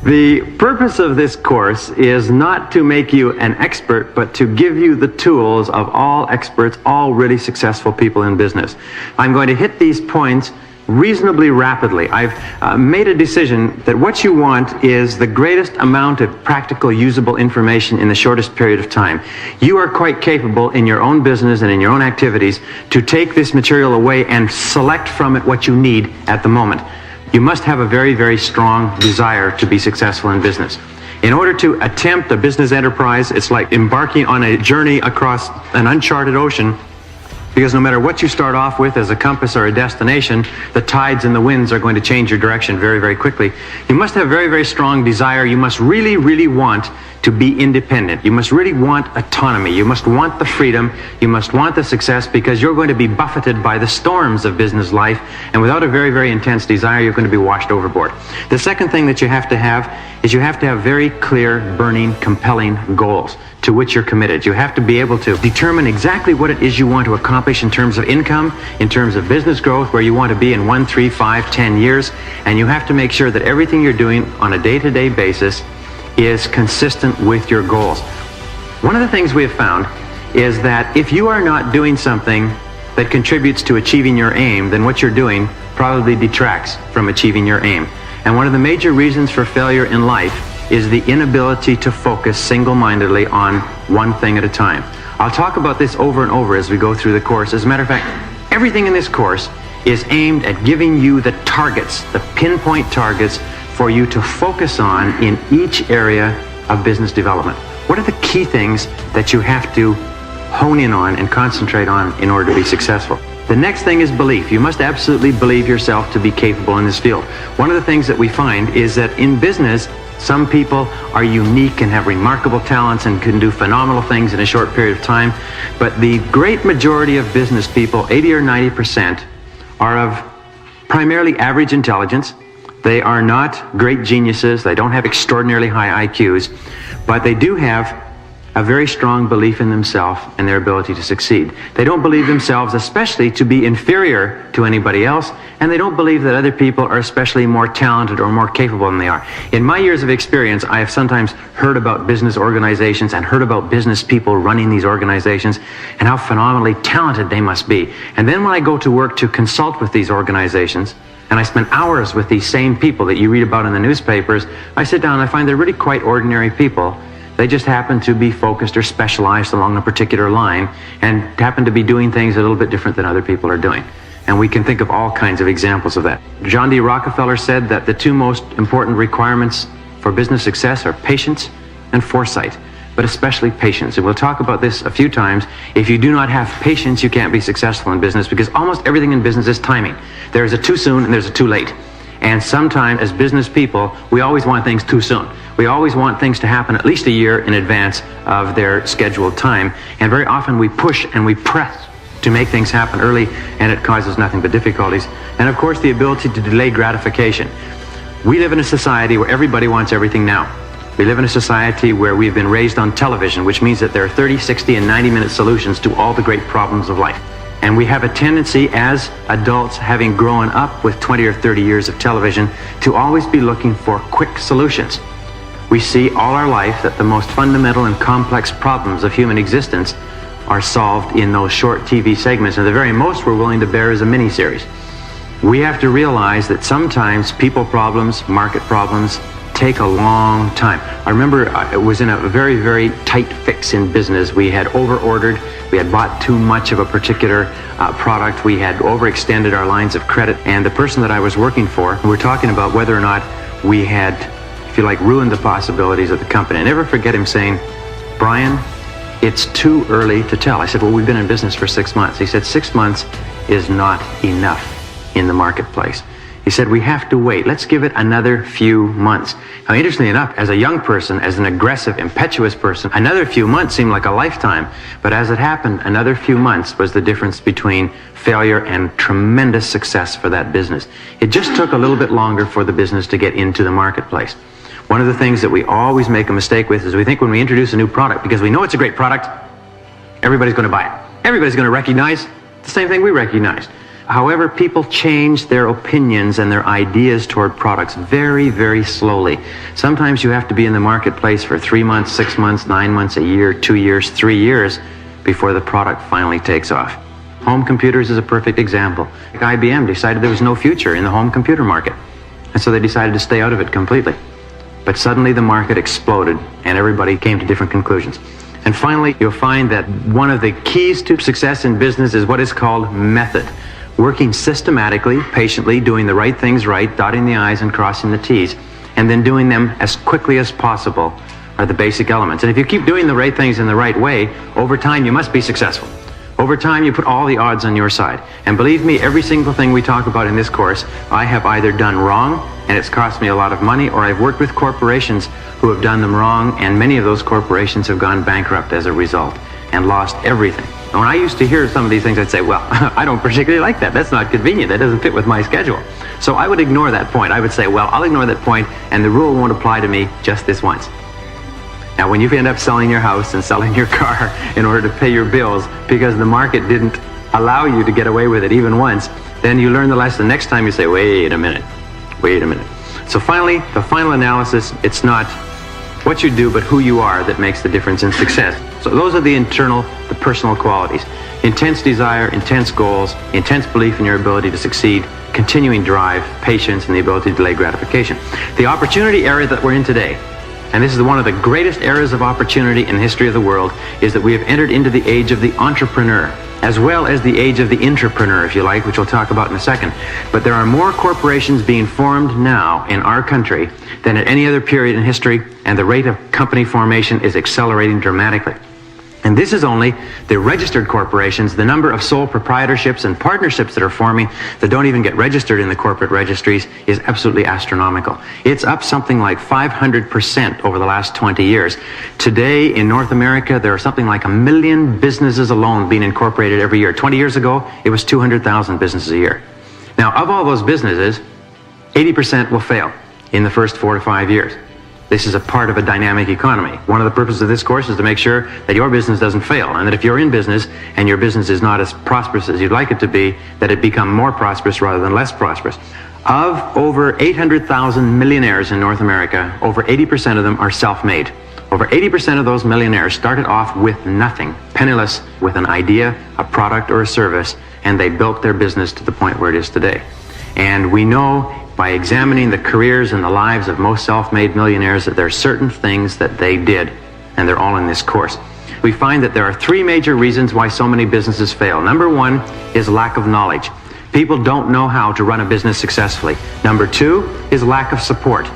The purpose of this course is not to make you an expert, but to give you the tools of all experts, all really successful people in business. I'm going to hit these points reasonably rapidly. I've made a decision that what you want is the greatest amount of practical, usable information in the shortest period of time. You are quite capable in your own business and in your own activities to take this material away and select from it what you need at the moment. You must have a very, very strong desire to be successful in business. In order to attempt a business enterprise, it's like embarking on a journey across an uncharted ocean, because no matter what you start off with as a compass or a destination, the tides and the winds are going to change your direction very, very quickly. You must have very, very strong desire. You must really, really want to be independent. You must really want autonomy. You must want the freedom. You must want the success, because you're going to be buffeted by the storms of business life, and without a very, very intense desire, you're going to be washed overboard. The second thing that you have to have is you have to have very clear, burning, compelling goals to which you're committed. You have to be able to determine exactly what it is you want to accomplish in terms of income, in terms of business growth, where you want to be in 1, 3, 5, 10 years, and you have to make sure that everything you're doing on a day-to-day basis is consistent with your goals. One of the things we have found is that if you are not doing something that contributes to achieving your aim, then what you're doing probably detracts from achieving your aim. And one of the major reasons for failure in life is the inability to focus single-mindedly on one thing at a time. I'll talk about this over and over as we go through the course. As a matter of fact, everything in this course is aimed at giving you the targets, the pinpoint targets for you to focus on in each area of business development. What are the key things that you have to hone in on and concentrate on in order to be successful? The next thing is belief. You must absolutely believe yourself to be capable in this field. One of the things that we find is that in business, some people are unique and have remarkable talents and can do phenomenal things in a short period of time, but the great majority of business people, 80 or 90%, are of primarily average intelligence. They are not great geniuses. They don't have extraordinarily high IQs, but they do have a very strong belief in themselves and their ability to succeed. They don't believe themselves especially to be inferior to anybody else, and they don't believe that other people are especially more talented or more capable than they are. In my years of experience, I have sometimes heard about business organizations and heard about business people running these organizations and how phenomenally talented they must be. And then when I go to work to consult with these organizations, and I spend hours with these same people that you read about in the newspapers, I sit down and I find they're really quite ordinary people. They just happen to be focused or specialized along a particular line and happen to be doing things a little bit different than other people are doing. And we can think of all kinds of examples of that. John D. Rockefeller said that the two most important requirements for business success are patience and foresight, but especially patience. And we'll talk about this a few times. If you do not have patience, you can't be successful in business, because almost everything in business is timing. There's a too soon and there's a too late. And sometimes as business people, we always want things too soon. We always want things to happen at least a year in advance of their scheduled time. And very often we push and we press to make things happen early, and it causes nothing but difficulties. And of course, the ability to delay gratification. We live in a society where everybody wants everything now. We live in a society where we've been raised on television, which means that there are 30, 60, and 90-minute solutions to all the great problems of life. And we have a tendency as adults, having grown up with 20 or 30 years of television, to always be looking for quick solutions. We see all our life that the most fundamental and complex problems of human existence are solved in those short TV segments, and the very most we're willing to bear is a mini-series. We have to realize that sometimes people problems, market problems, take a long time. I remember it was in a very, very tight fix in business. We had over-ordered, we had bought too much of a particular product, we had overextended our lines of credit, and the person that I was working for, we were talking about whether or not we had, if you like, ruined the possibilities of the company. I never forget him saying, "Brian, it's too early to tell." I said, "Well, we've been in business for 6 months." He said, 6 months is not enough in the marketplace. He said, "We have to wait. Let's give it another few months." Now, interestingly enough, as a young person, as an aggressive, impetuous person, another few months seemed like a lifetime. But as it happened, another few months was the difference between failure and tremendous success for that business. It just took a little bit longer for the business to get into the marketplace. One of the things that we always make a mistake with is we think when we introduce a new product, because we know it's a great product, everybody's going to buy it. Everybody's going to recognize the same thing we recognized. However, people change their opinions and their ideas toward products very, very slowly. Sometimes you have to be in the marketplace for 3 months, 6 months, 9 months, a year, 2 years, 3 years before the product finally takes off. Home computers is a perfect example. IBM decided there was no future in the home computer market, and so they decided to stay out of it completely. But suddenly the market exploded and everybody came to different conclusions. And finally, you'll find that one of the keys to success in business is what is called method. Working systematically, patiently, doing the right things right, dotting the I's and crossing the T's, and then doing them as quickly as possible are the basic elements. And if you keep doing the right things in the right way, over time you must be successful. Over time you put all the odds on your side. And believe me, every single thing we talk about in this course, I have either done wrong and it's cost me a lot of money, or I've worked with corporations who have done them wrong, and many of those corporations have gone bankrupt as a result and lost everything. And when I used to hear some of these things, I'd say, well, I don't particularly like that. That's not convenient. That doesn't fit with my schedule. So I would ignore that point. I would say, well, I'll ignore that point, and the rule won't apply to me just this once. Now, when you end up selling your house and selling your car in order to pay your bills because the market didn't allow you to get away with it even once, then you learn the lesson. Next time you say, wait a minute. So finally, the final analysis, it's not what you do, but who you are that makes the difference in success. So those are the internal, the personal qualities. Intense desire, intense goals, intense belief in your ability to succeed, continuing drive, patience, and the ability to delay gratification. The opportunity era that we're in today, and this is one of the greatest eras of opportunity in the history of the world, is that we have entered into the age of the entrepreneur, as well as the age of the intrapreneur, if you like, which we'll talk about in a second. But there are more corporations being formed now in our country than at any other period in history, and the rate of company formation is accelerating dramatically. And this is only the registered corporations. The number of sole proprietorships and partnerships that are forming that don't even get registered in the corporate registries is absolutely astronomical. It's up something like 500% over the last 20 years. Today in North America, there are something like 1 million businesses alone being incorporated every year. 20 years ago, it was 200,000 businesses a year. Now, of all those businesses, 80% will fail in the first 4 to 5 years. This is a part of a dynamic economy. One of the purposes of this course is to make sure that your business doesn't fail, and that if you're in business and your business is not as prosperous as you'd like it to be, that it become more prosperous rather than less prosperous. Of over 800,000 millionaires in North America, over 80% of them are self-made. Over 80% of those millionaires started off with nothing, penniless, with an idea, a product, or a service, and they built their business to the point where it is today. And we know by examining the careers and the lives of most self-made millionaires that there are certain things that they did, and they're all in this course. We find that there are 3 major reasons why so many businesses fail. Number 1 is lack of knowledge. People don't know how to run a business successfully. Number 2 is lack of support.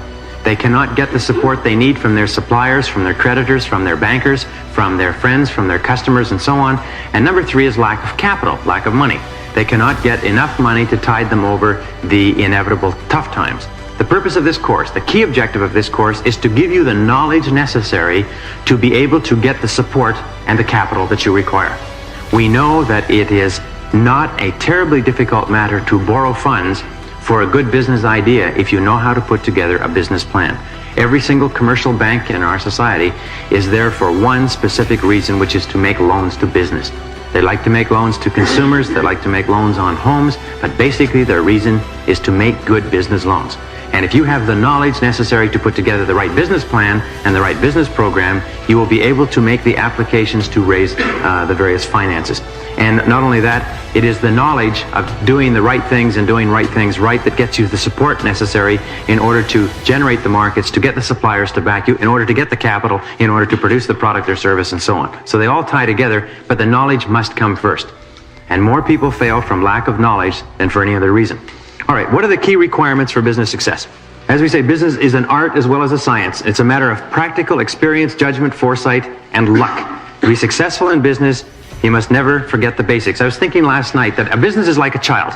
They cannot get the support they need from their suppliers, from their creditors, from their bankers, from their friends, from their customers, and so on. And number 3 is lack of capital, lack of money. They cannot get enough money to tide them over the inevitable tough times. The purpose of this course, the key objective of this course, is to give you the knowledge necessary to be able to get the support and the capital that you require. We know that it is not a terribly difficult matter to borrow funds for a good business idea if you know how to put together a business plan. Every single commercial bank in our society is there for one specific reason, which is to make loans to business. They like to make loans to consumers, they like to make loans on homes, but basically their reason is to make good business loans. And if you have the knowledge necessary to put together the right business plan and the right business program, you will be able to make the applications to raise the various finances. And not only that, it is the knowledge of doing the right things and doing right things right that gets you the support necessary in order to generate the markets, to get the suppliers to back you, in order to get the capital, in order to produce the product or service, and so on. So they all tie together, but the knowledge must come first. And more people fail from lack of knowledge than for any other reason. All right, what are the key requirements for business success? As we say, business is an art as well as a science. It's a matter of practical experience, judgment, foresight, and luck. To be successful in business, you must never forget the basics. I was thinking last night that a business is like a child.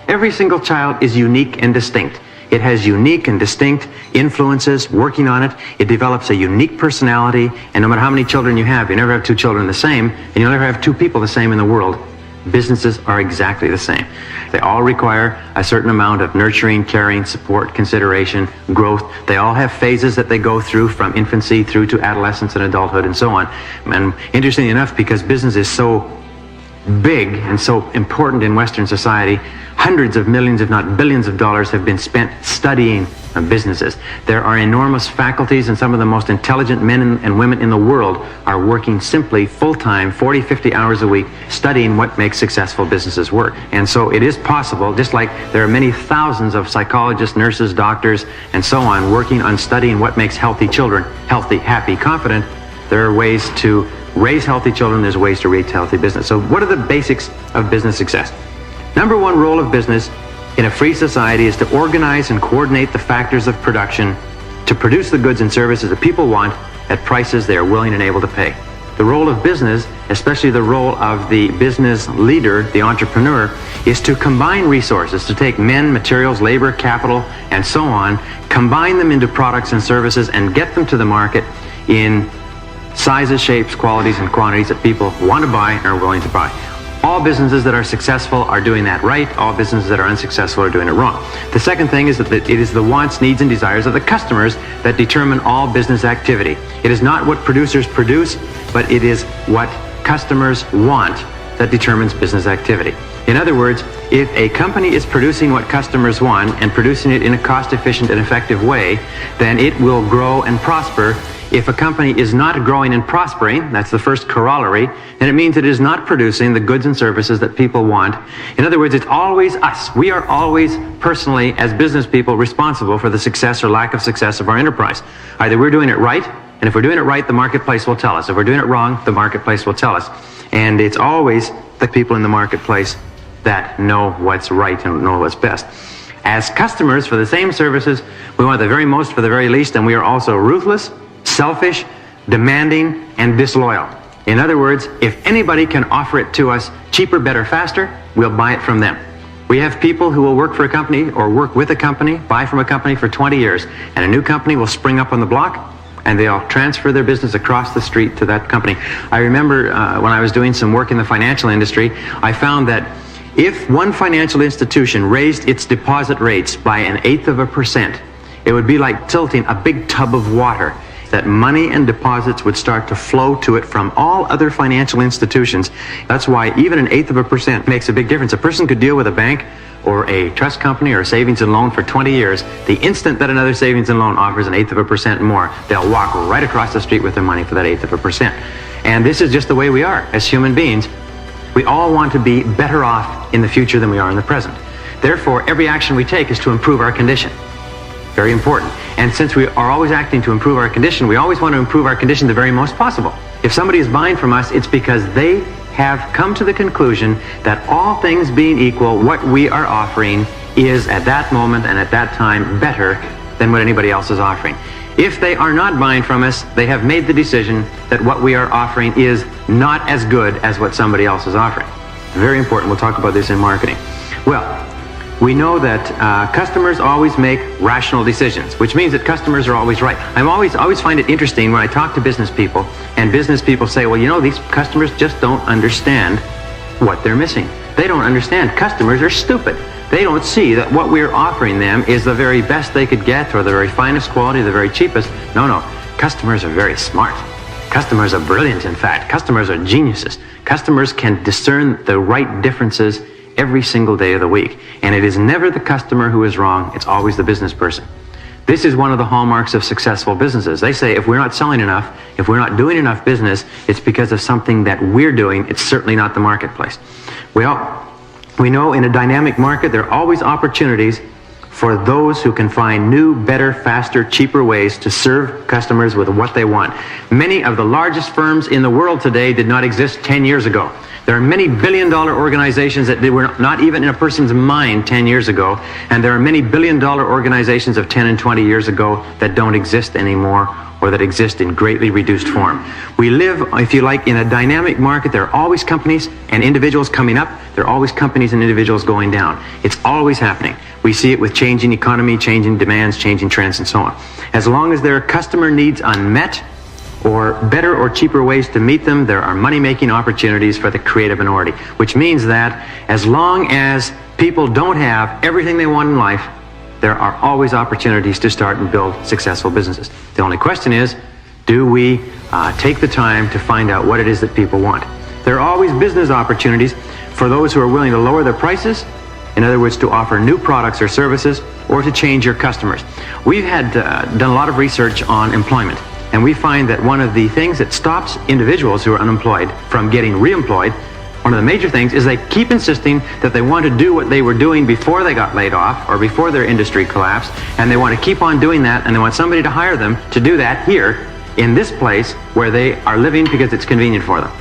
Every single child is unique and distinct. It has unique and distinct influences working on it. It develops a unique personality, and no matter how many children you have 2 children the same, and you'll never have 2 people the same in the world. Businesses are exactly the same. They all require a certain amount of nurturing, caring, support, consideration, growth. They all have phases that they go through from infancy through to adolescence and adulthood and so on. And interestingly enough, because business is so big and so important in Western society, hundreds of millions, if not billions of dollars have been spent studying businesses. There are enormous faculties, and some of the most intelligent men and women in the world are working simply full-time, 40, 50 hours a week, studying what makes successful businesses work. And so it is possible, just like there are many thousands of psychologists, nurses, doctors, and so on, working on studying what makes healthy children healthy, happy, confident. There are ways to raise healthy children, there's ways to raise healthy business. So what are the basics of business success? Number one role of business in a free society is to organize and coordinate the factors of production to produce the goods and services that people want at prices they are willing and able to pay. The role of business, especially the role of the business leader, the entrepreneur, is to combine resources, to take men, materials, labor, capital, and so on, combine them into products and services and get them to the market in sizes, shapes, qualities, and quantities that people want to buy and are willing to buy. All businesses that are successful are doing that right. All businesses that are unsuccessful are doing it wrong. The second thing is that it is the wants, needs, and desires of the customers that determine all business activity. It is not what producers produce, but it is what customers want that determines business activity. In other words, if a company is producing what customers want and producing it in a cost-efficient and effective way, then it will grow and prosper. If a company is not growing and prospering, that's the first corollary, then it means it is not producing the goods and services that people want. In other words, it's always us. We are always personally, as business people, responsible for the success or lack of success of our enterprise. Either we're doing it right, and if we're doing it right, the marketplace will tell us. If we're doing it wrong, the marketplace will tell us. And it's always the people in the marketplace that know what's right and know what's best. As customers for the same services, we want the very most for the very least, and we are also ruthless, selfish, demanding, and disloyal. In other words, if anybody can offer it to us cheaper, better, faster, we'll buy it from them. We have people who will work for a company or work with a company, buy from a company for 20 years, and a new company will spring up on the block, and they'll transfer their business across the street to that company. I remember when I was doing some work in the financial industry, I found that if one financial institution raised its deposit rates by 1/8%, it would be like tilting a big tub of water, that money and deposits would start to flow to it from all other financial institutions. That's why even 1/8% makes a big difference. A person could deal with a bank or a trust company or a savings and loan for 20 years. The instant that another savings and loan offers 1/8% more, they'll walk right across the street with their money for that 1/8%. And this is just the way we are as human beings. We all want to be better off in the future than we are in the present. Therefore, every action we take is to improve our condition. Very important. And since we are always acting to improve our condition, we always want to improve our condition the very most possible. If somebody is buying from us, it's because they have come to the conclusion that all things being equal, what we are offering is at that moment and at that time better than what anybody else is offering. If they are not buying from us, they have made the decision that what we are offering is not as good as what somebody else is offering. Very important. We'll talk about this in marketing. Well, we know that customers always make rational decisions, which means that customers are always right. I always find it interesting when I talk to business people, and business people say, well, you know, these customers just don't understand what they're missing. They don't understand. Customers are stupid. They don't see that what we're offering them is the very best they could get, or the very finest quality, the very cheapest. No. Customers are very smart. Customers are brilliant, in fact. Customers are geniuses. Customers can discern the right differences every single day of the week. And it is never the customer who is wrong, it's always the business person. This is one of the hallmarks of successful businesses. They say if we're not selling enough, if we're not doing enough business, it's because of something that we're doing. It's certainly not the marketplace. Well, we know in a dynamic market there are always opportunities for those who can find new, better, faster, cheaper ways to serve customers with what they want. Many of the largest firms in the world today did not exist 10 years ago. There are many billion-dollar organizations that were not even in a person's mind 10 years ago, and there are many billion-dollar organizations of 10 and 20 years ago that don't exist anymore, or that exist in greatly reduced form. We live, if you like, in a dynamic market. There are always companies and individuals coming up. There are always companies and individuals going down. It's always happening. We see it with changing economy, changing demands, changing trends, and so on. As long as there are customer needs unmet, or better or cheaper ways to meet them, there are money-making opportunities for the creative minority, which means that as long as people don't have everything they want in life, there are always opportunities to start and build successful businesses. The only question is, do we take the time to find out what it is that people want? There are always business opportunities for those who are willing to lower their prices, in other words, to offer new products or services, or to change your customers. We've done a lot of research on employment, and we find that one of the things that stops individuals who are unemployed from getting reemployed, one of the major things, is they keep insisting that they want to do what they were doing before they got laid off or before their industry collapsed, and they want to keep on doing that, and they want somebody to hire them to do that here in this place where they are living because it's convenient for them.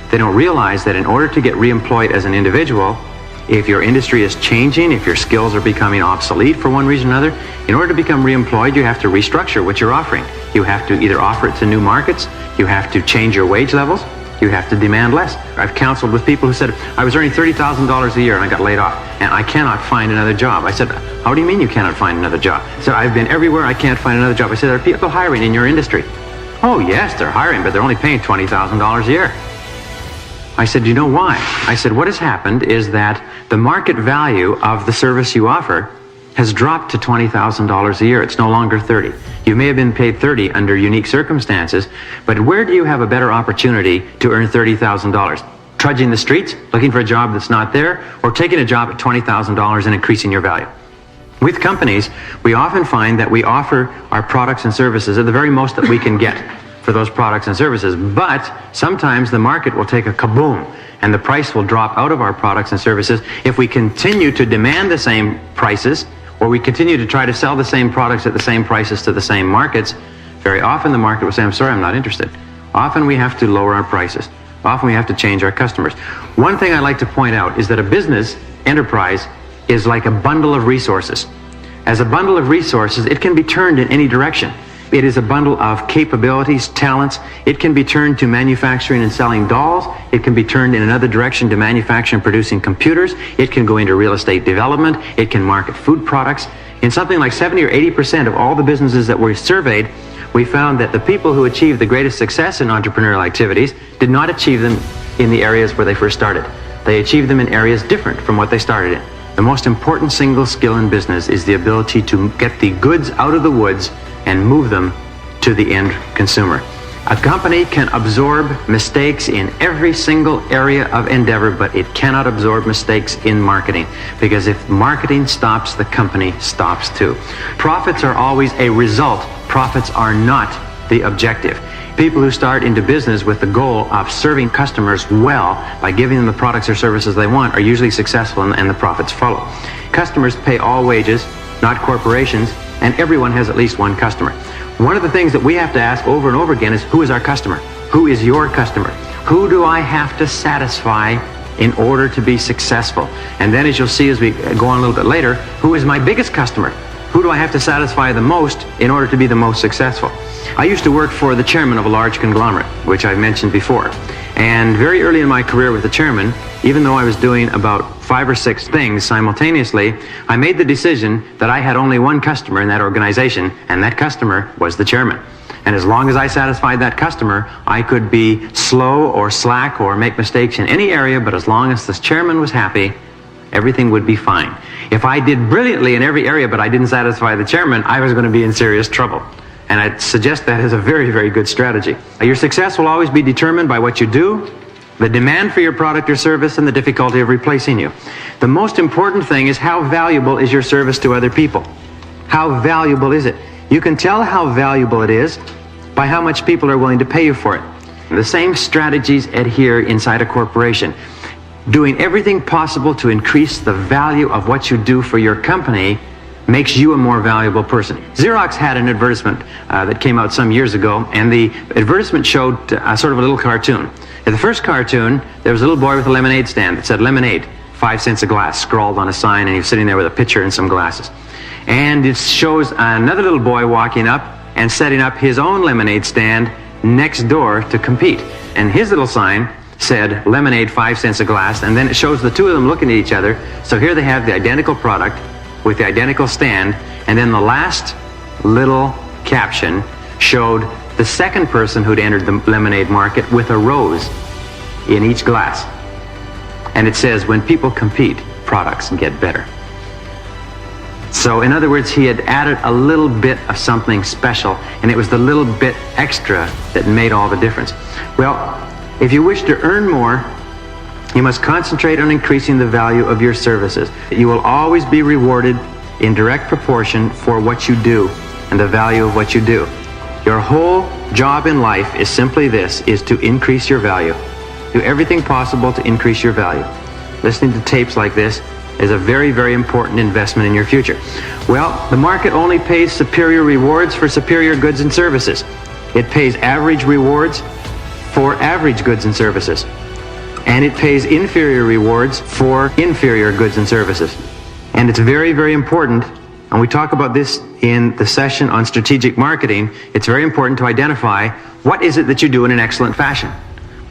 They don't realize that in order to get reemployed as an individual, if your industry is changing, if your skills are becoming obsolete for one reason or another, in order to become reemployed, you have to restructure what you're offering. You have to either offer it to new markets, you have to change your wage levels, you have to demand less. I've counseled with people who said, I was earning $30,000 a year and I got laid off, and I cannot find another job. I said, how do you mean you cannot find another job? So I've been everywhere, I can't find another job. I said, are people hiring in your industry? Oh yes, they're hiring, but they're only paying $20,000 a year. I said, do you know why? I said, what has happened is that the market value of the service you offer has dropped to $20,000 a year. It's no longer 30. You may have been paid 30 under unique circumstances, but where do you have a better opportunity to earn $30,000? Trudging the streets, looking for a job that's not there, or taking a job at $20,000 and increasing your value? With companies, we often find that we offer our products and services at the very most that we can get for those products and services, but sometimes the market will take a kaboom and the price will drop out of our products and services if we continue to demand the same prices, or we continue to try to sell the same products at the same prices to the same markets. Very often the market will say, I'm sorry, I'm not interested. Often we have to lower our prices. Often we have to change our customers. One thing I like to point out is that a business enterprise is like a bundle of resources. As a bundle of resources, it can be turned in any direction. It is a bundle of capabilities, talents. It can be turned to manufacturing and selling dolls. It can be turned in another direction to manufacturing and producing computers. It can go into real estate development. It can market food products. In something like 70 or 80% of all the businesses that were surveyed, we found that the people who achieved the greatest success in entrepreneurial activities did not achieve them in the areas where they first started. They achieved them in areas different from what they started in. The most important single skill in business is the ability to get the goods out of the woods and move them to the end consumer. A company can absorb mistakes in every single area of endeavor, but it cannot absorb mistakes in marketing, because if marketing stops, the company stops too. Profits are always a result. Profits are not the objective. People who start into business with the goal of serving customers well by giving them the products or services they want are usually successful, and the profits follow. Customers pay all wages, not corporations, and everyone has at least one customer. One of the things that we have to ask over and over again is, who is our customer? Who is your customer? Who do I have to satisfy in order to be successful? And then, as you'll see as we go on a little bit later, who is my biggest customer? Who do I have to satisfy the most in order to be the most successful? I used to work for the chairman of a large conglomerate, which I've mentioned before. And very early in my career with the chairman, even though I was doing about 5 or 6 things simultaneously, I made the decision that I had only one customer in that organization, and that customer was the chairman. And as long as I satisfied that customer, I could be slow or slack or make mistakes in any area, but as long as this chairman was happy, everything would be fine. If I did brilliantly in every area but I didn't satisfy the chairman, I was going to be in serious trouble. And I suggest that is a very, very good strategy. Your success will always be determined by what you do, the demand for your product or service, and the difficulty of replacing you. The most important thing is, how valuable is your service to other people? How valuable is it? You can tell how valuable it is by how much people are willing to pay you for it. The same strategies adhere inside a corporation. Doing everything possible to increase the value of what you do for your company makes you a more valuable person. Xerox had an advertisement that came out some years ago, and the advertisement showed sort of a little cartoon. In the first cartoon, there was a little boy with a lemonade stand that said lemonade, 5 cents a glass, scrawled on a sign, and he was sitting there with a pitcher and some glasses. And it shows another little boy walking up and setting up his own lemonade stand next door to compete. And his little sign said lemonade, 5 cents a glass, and then it shows the two of them looking at each other. So here they have the identical product with the identical stand, and then the last little caption showed the second person who'd entered the lemonade market with a rose in each glass. And it says, when people compete, products get better. So in other words, he had added a little bit of something special, and it was the little bit extra that made all the difference. Well, if you wish to earn more, You must concentrate on increasing the value of your services. You will always be rewarded in direct proportion for what you do and the value of what you do. Your whole job in life is simply this, is to increase your value. Do everything possible to increase your value. Listening to tapes like this is a very, very important investment in your future. Well, the market only pays superior rewards for superior goods and services. It pays average rewards for average goods and services. And it pays inferior rewards for inferior goods and services. And it's very, very important, and we talk about this in the session on strategic marketing, it's very important to identify what is it that you do in an excellent fashion.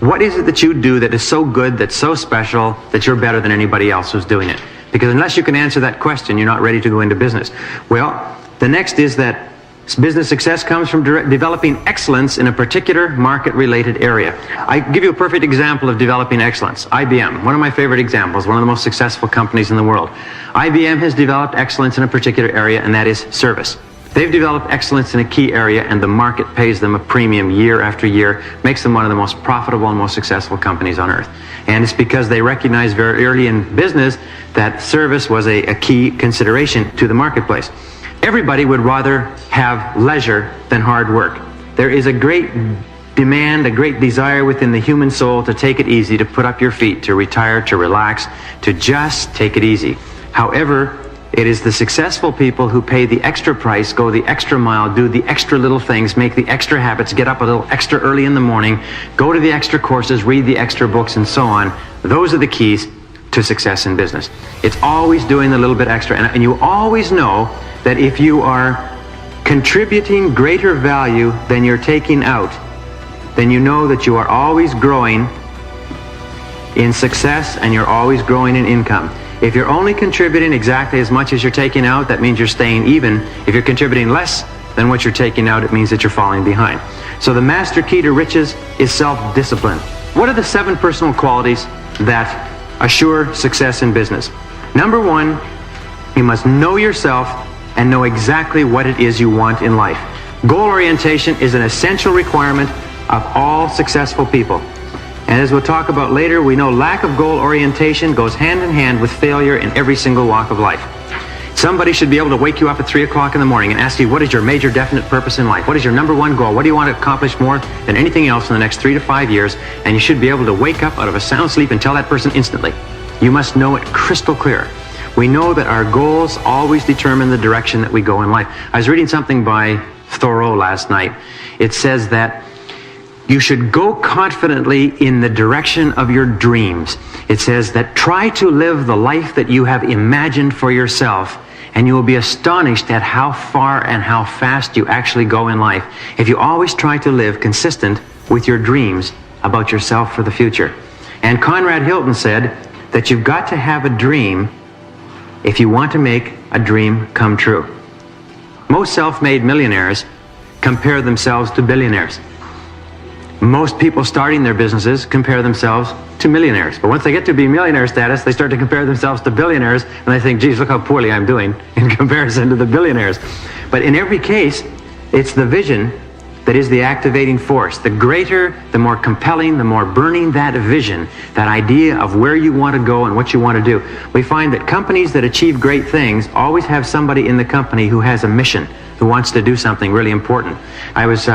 What is it that you do that is so good, that's so special, that you're better than anybody else who's doing it? Because unless you can answer that question, you're not ready to go into business. Well, the next is that business success comes from developing excellence in a particular market-related area. I give you a perfect example of developing excellence. IBM, one of my favorite examples, one of the most successful companies in the world. IBM has developed excellence in a particular area, and that is service. They've developed excellence in a key area, and the market pays them a premium year after year, makes them one of the most profitable and most successful companies on earth. And it's because they recognized very early in business that service was a key consideration to the marketplace. Everybody would rather have leisure than hard work. There is a great demand, a great desire within the human soul to take it easy, to put up your feet, to retire, to relax, to just take it easy. However, it is the successful people who pay the extra price, go the extra mile, do the extra little things, make the extra habits, get up a little extra early in the morning, go to the extra courses, read the extra books, and so on. Those are the keys to success in business. It's always doing a little bit extra, and you always know that if you are contributing greater value than you're taking out, then you know that you are always growing in success and you're always growing in income. If you're only contributing exactly as much as you're taking out, that means you're staying even. If you're contributing less than what you're taking out, it means that you're falling behind. So the master key to riches is self-discipline. What are the 7 personal qualities that assure success in business? Number 1, you must know yourself and know exactly what it is you want in life. Goal orientation is an essential requirement of all successful people. And as we'll talk about later, we know lack of goal orientation goes hand in hand with failure in every single walk of life. Somebody should be able to wake you up at 3 o'clock in the morning and ask you, what is your major definite purpose in life? What is your number 1 goal? What do you want to accomplish more than anything else in the next 3 to 5 years? And you should be able to wake up out of a sound sleep and tell that person instantly. You must know it crystal clear. We know that our goals always determine the direction that we go in life. I was reading something by Thoreau last night. It says that you should go confidently in the direction of your dreams. It says that try to live the life that you have imagined for yourself, and you will be astonished at how far and how fast you actually go in life if you always try to live consistent with your dreams about yourself for the future. And Conrad Hilton said that you've got to have a dream if you want to make a dream come true. Most self-made millionaires compare themselves to billionaires. Most people starting their businesses compare themselves to millionaires. But once they get to be millionaire status, they start to compare themselves to billionaires, and they think, geez, look how poorly I'm doing in comparison to the billionaires. But in every case, it's the vision that is the activating force. The greater, the more compelling, the more burning that vision, that idea of where you want to go and what you want to do. We find that companies that achieve great things always have somebody in the company who has a mission, who wants to do something really important. I was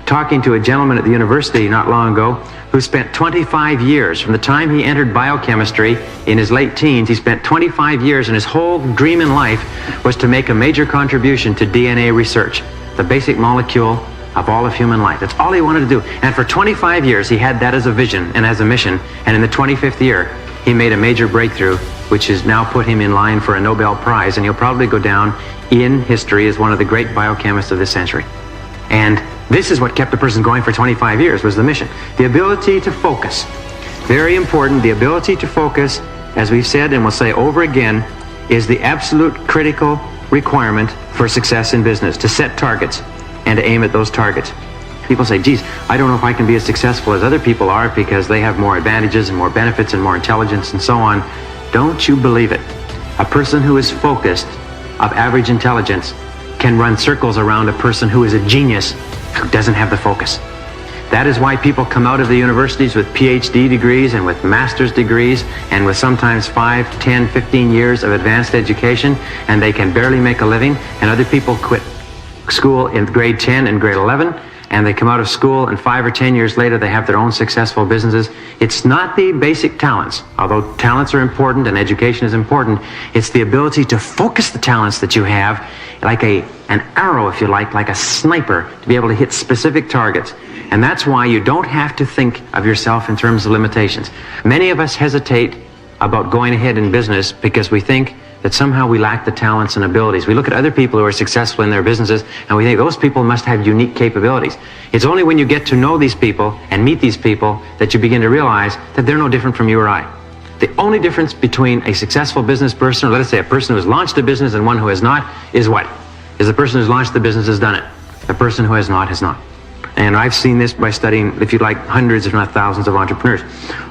talking to a gentleman at the university not long ago who spent 25 years, from the time he entered biochemistry in his late teens, he spent 25 years, and his whole dream in life was to make a major contribution to DNA research, the basic molecule of all of human life. That's all he wanted to do. And for 25 years, he had that as a vision and as a mission. And in the 25th year, he made a major breakthrough, which has now put him in line for a Nobel Prize. And he'll probably go down in history as one of the great biochemists of this century. And this is what kept the person going for 25 years, was the mission. The ability to focus. Very important. The ability to focus, as we've said and we'll say over again, is the absolute critical requirement for success in business, to set targets and to aim at those targets. People say, geez, I don't know if I can be as successful as other people are because they have more advantages and more benefits and more intelligence and so on. Don't you believe it. A person who is focused, of average intelligence, can run circles around a person who is a genius who doesn't have the focus. That is why people come out of the universities with PhD degrees and with master's degrees and with sometimes 5, 10, 15 years of advanced education, and they can barely make a living, and other people quit school in grade 10 and grade 11, and they come out of school, and 5 or 10 years later they have their own successful businesses. It's not the basic talents, although talents are important and education is important. It's the ability to focus the talents that you have like an arrow, if you like a sniper, to be able to hit specific targets. And that's why you don't have to think of yourself in terms of limitations. Many of us hesitate about going ahead in business because we think that somehow we lack the talents and abilities. We look at other people who are successful in their businesses and we think those people must have unique capabilities. It's only when you get to know these people and meet these people that you begin to realize that they're no different from you or I. The only difference between a successful business person, or let us say a person who has launched a business and one who has not, is what? Is the person who's launched the business has done it. The person who has not has not. And I've seen this by studying, if you like, hundreds if not thousands of entrepreneurs.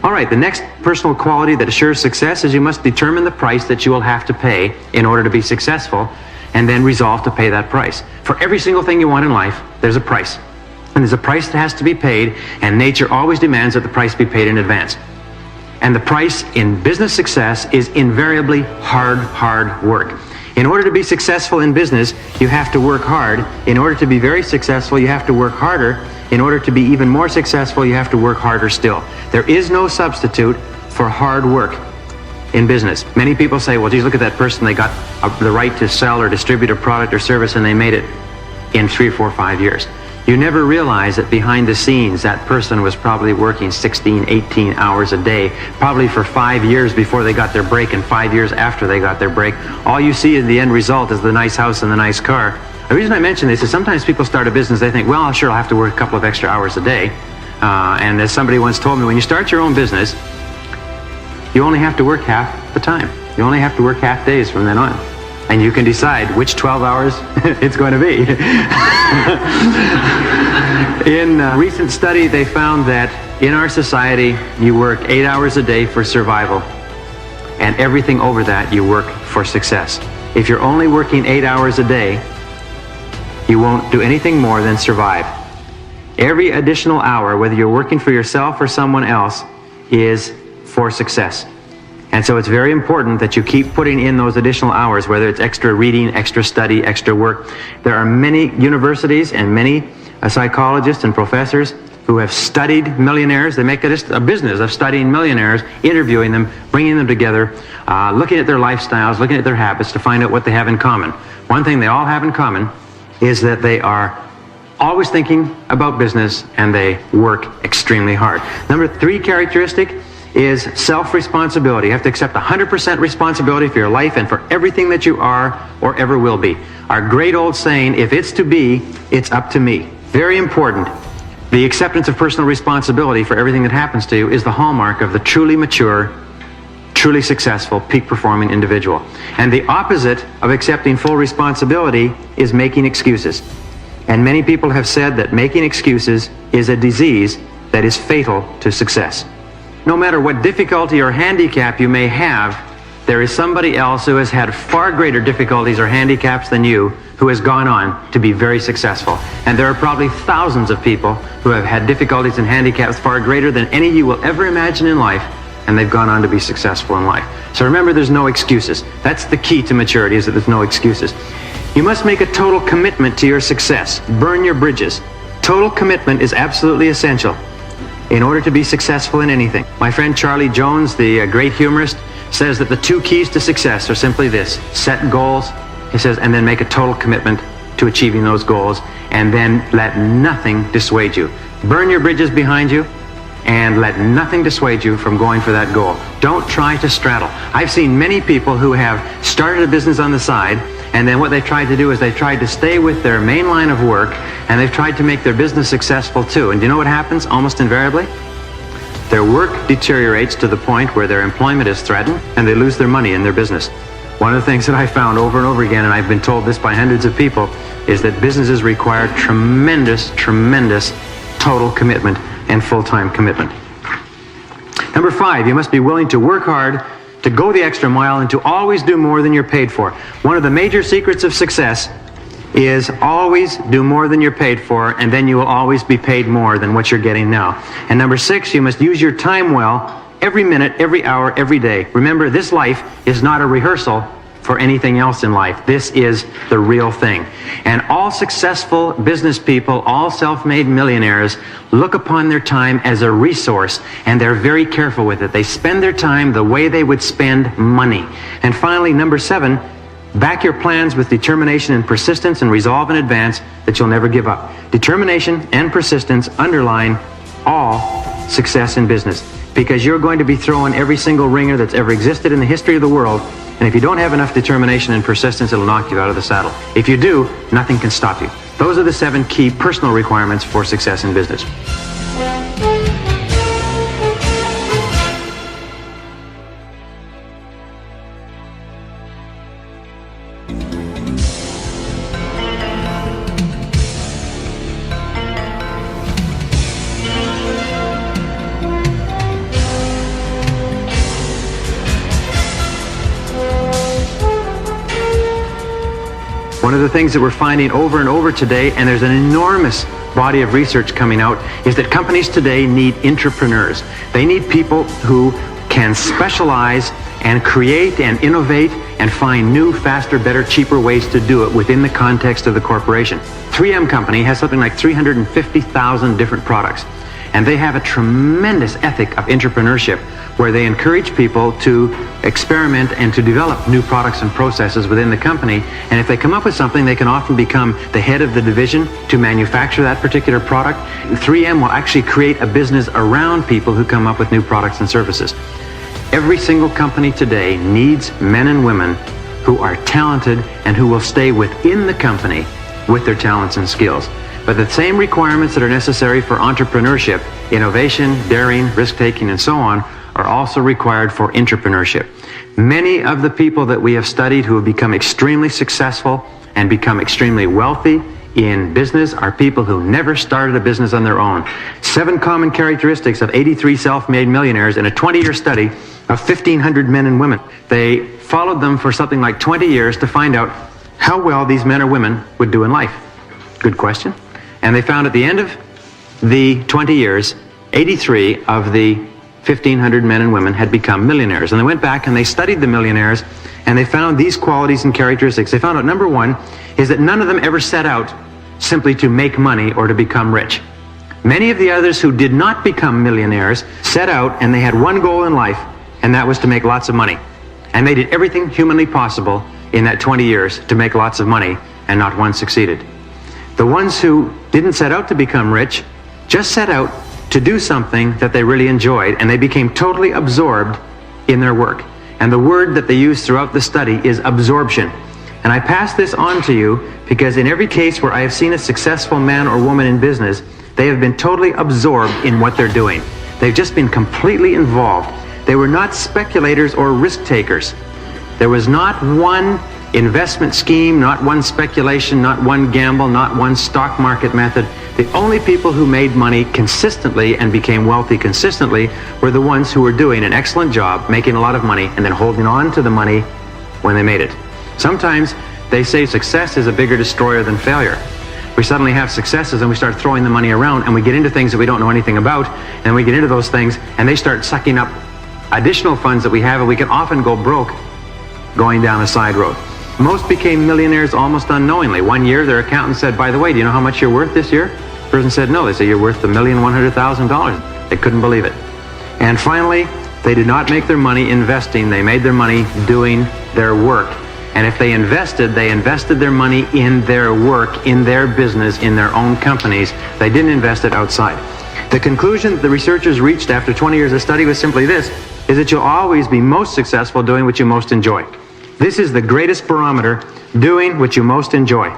All right, the next personal quality that assures success is you must determine the price that you will have to pay in order to be successful, and then resolve to pay that price. For every single thing you want in life, there's a price. And there's a price that has to be paid, and nature always demands that the price be paid in advance. And the price in business success is invariably hard work. In order to be successful in business, you have to work hard. In order to be very successful, you have to work harder. In order to be even more successful, you have to work harder still. There is no substitute for hard work in business. Many people say, well, geez, look at that person. They got the right to sell or distribute a product or service, and they made it in 3, 4, 5 years. You never realize that behind the scenes, that person was probably working 16, 18 hours a day, probably for 5 years before they got their break and 5 years after they got their break. All you see in the end result is the nice house and the nice car. The reason I mention this is sometimes people start a business, they think, well, sure, I'll have to work a couple of extra hours a day. And as somebody once told me, when you start your own business, you only have to work half the time. You only have to work half days from then on. And you can decide which 12 hours it's going to be. In a recent study, they found that in our society, you work 8 hours a day for survival, and everything over that, you work for success. If you're only working 8 hours a day, you won't do anything more than survive. Every additional hour, whether you're working for yourself or someone else, is for success. And so it's very important that you keep putting in those additional hours, whether it's extra reading, extra study, extra work. There are many universities and many psychologists and professors who have studied millionaires. They make it a business of studying millionaires, interviewing them, bringing them together, looking at their lifestyles, looking at their habits to find out what they have in common. One thing they all have in common is that they are always thinking about business and they work extremely hard. Number 3 characteristic is self-responsibility. You have to accept 100% responsibility for your life and for everything that you are or ever will be. Our great old saying, if it's to be, it's up to me. Very important. The acceptance of personal responsibility for everything that happens to you is the hallmark of the truly mature, truly successful, peak-performing individual. And the opposite of accepting full responsibility is making excuses. And many people have said that making excuses is a disease that is fatal to success. No matter what difficulty or handicap you may have, there is somebody else who has had far greater difficulties or handicaps than you who has gone on to be very successful. And there are probably thousands of people who have had difficulties and handicaps far greater than any you will ever imagine in life, and they've gone on to be successful in life. So remember, there's no excuses. That's the key to maturity, is that there's no excuses. You must make a total commitment to your success. Burn your bridges. Total commitment is absolutely essential in order to be successful in anything. My friend Charlie Jones, the great humorist, says that the 2 keys to success are simply this: set goals, he says, and then make a total commitment to achieving those goals, and then let nothing dissuade you. Burn your bridges behind you, and let nothing dissuade you from going for that goal. Don't try to straddle. I've seen many people who have started a business on the side, and then what they tried to do is they tried to stay with their main line of work, and they've tried to make their business successful too. And do you know what happens almost invariably? Their work deteriorates to the point where their employment is threatened, and they lose their money in their business. One of the things that I found over and over again, and I've been told this by hundreds of people, is that businesses require tremendous total commitment and full-time commitment. Number 5, you must be willing to work hard, to go the extra mile, and to always do more than you're paid for. One of the major secrets of success is always do more than you're paid for, and then you will always be paid more than what you're getting now. And number 6, you must use your time well every minute, every hour, every day. Remember, this life is not a rehearsal for anything else in life. This is the real thing. And all successful business people, all self-made millionaires, look upon their time as a resource, and they're very careful with it. They spend their time the way they would spend money. And finally, number 7, back your plans with determination and persistence, and resolve in advance that you'll never give up. Determination and persistence underline all success in business, because you're going to be throwing every single ringer that's ever existed in the history of the world, and if you don't have enough determination and persistence, it'll knock you out of the saddle. If you do, nothing can stop you. Those are the 7 key personal requirements for success in business. One of the things that we're finding over and over today, and there's an enormous body of research coming out, is that companies today need entrepreneurs. They need people who can specialize and create and innovate and find new, faster, better, cheaper ways to do it within the context of the corporation. 3M Company has something like 350,000 different products, and they have a tremendous ethic of entrepreneurship where they encourage people to experiment and to develop new products and processes within the company. And if they come up with something, they can often become the head of the division to manufacture that particular product. 3M will actually create a business around people who come up with new products and services. Every single company today needs men and women who are talented and who will stay within the company with their talents and skills. But the same requirements that are necessary for entrepreneurship, innovation, daring, risk-taking, and so on, are also required for entrepreneurship. Many of the people that we have studied who have become extremely successful and become extremely wealthy in business are people who never started a business on their own. 7 common characteristics of 83 self-made millionaires in a 20-year study of 1,500 men and women. They followed them for something like 20 years to find out how well these men or women would do in life. Good question. And they found at the end of the 20 years, 83 of the 1,500 men and women had become millionaires. And they went back and they studied the millionaires, and they found these qualities and characteristics. They found out, number 1, is that none of them ever set out simply to make money or to become rich. Many of the others who did not become millionaires set out and they had one goal in life, and that was to make lots of money. And they did everything humanly possible in that 20 years to make lots of money, and not one succeeded. The ones who didn't set out to become rich just set out to do something that they really enjoyed, and they became totally absorbed in their work. And the word that they used throughout the study is absorption. And I pass this on to you because in every case where I have seen a successful man or woman in business, they have been totally absorbed in what they're doing. They've just been completely involved. They were not speculators or risk takers. There was not one investment scheme, not one speculation, not one gamble, not one stock market method. The only people who made money consistently and became wealthy consistently were the ones who were doing an excellent job, making a lot of money, and then holding on to the money when they made it. Sometimes they say success is a bigger destroyer than failure. We suddenly have successes and we start throwing the money around, and we get into things that we don't know anything about, and we get into those things and they start sucking up additional funds that we have, and we can often go broke going down a side road. Most became millionaires almost unknowingly. One year their accountant said, by the way, do you know how much you're worth this year? The person said no. They said, you're worth $1,100,000. They couldn't believe it. And finally, they did not make their money investing. They made their money doing their work. And if they invested their money in their work, in their business, in their own companies. They didn't invest it outside. The conclusion that the researchers reached after 20 years of study was simply this, is that you'll always be most successful doing what you most enjoy. This is the greatest barometer, doing what you most enjoy.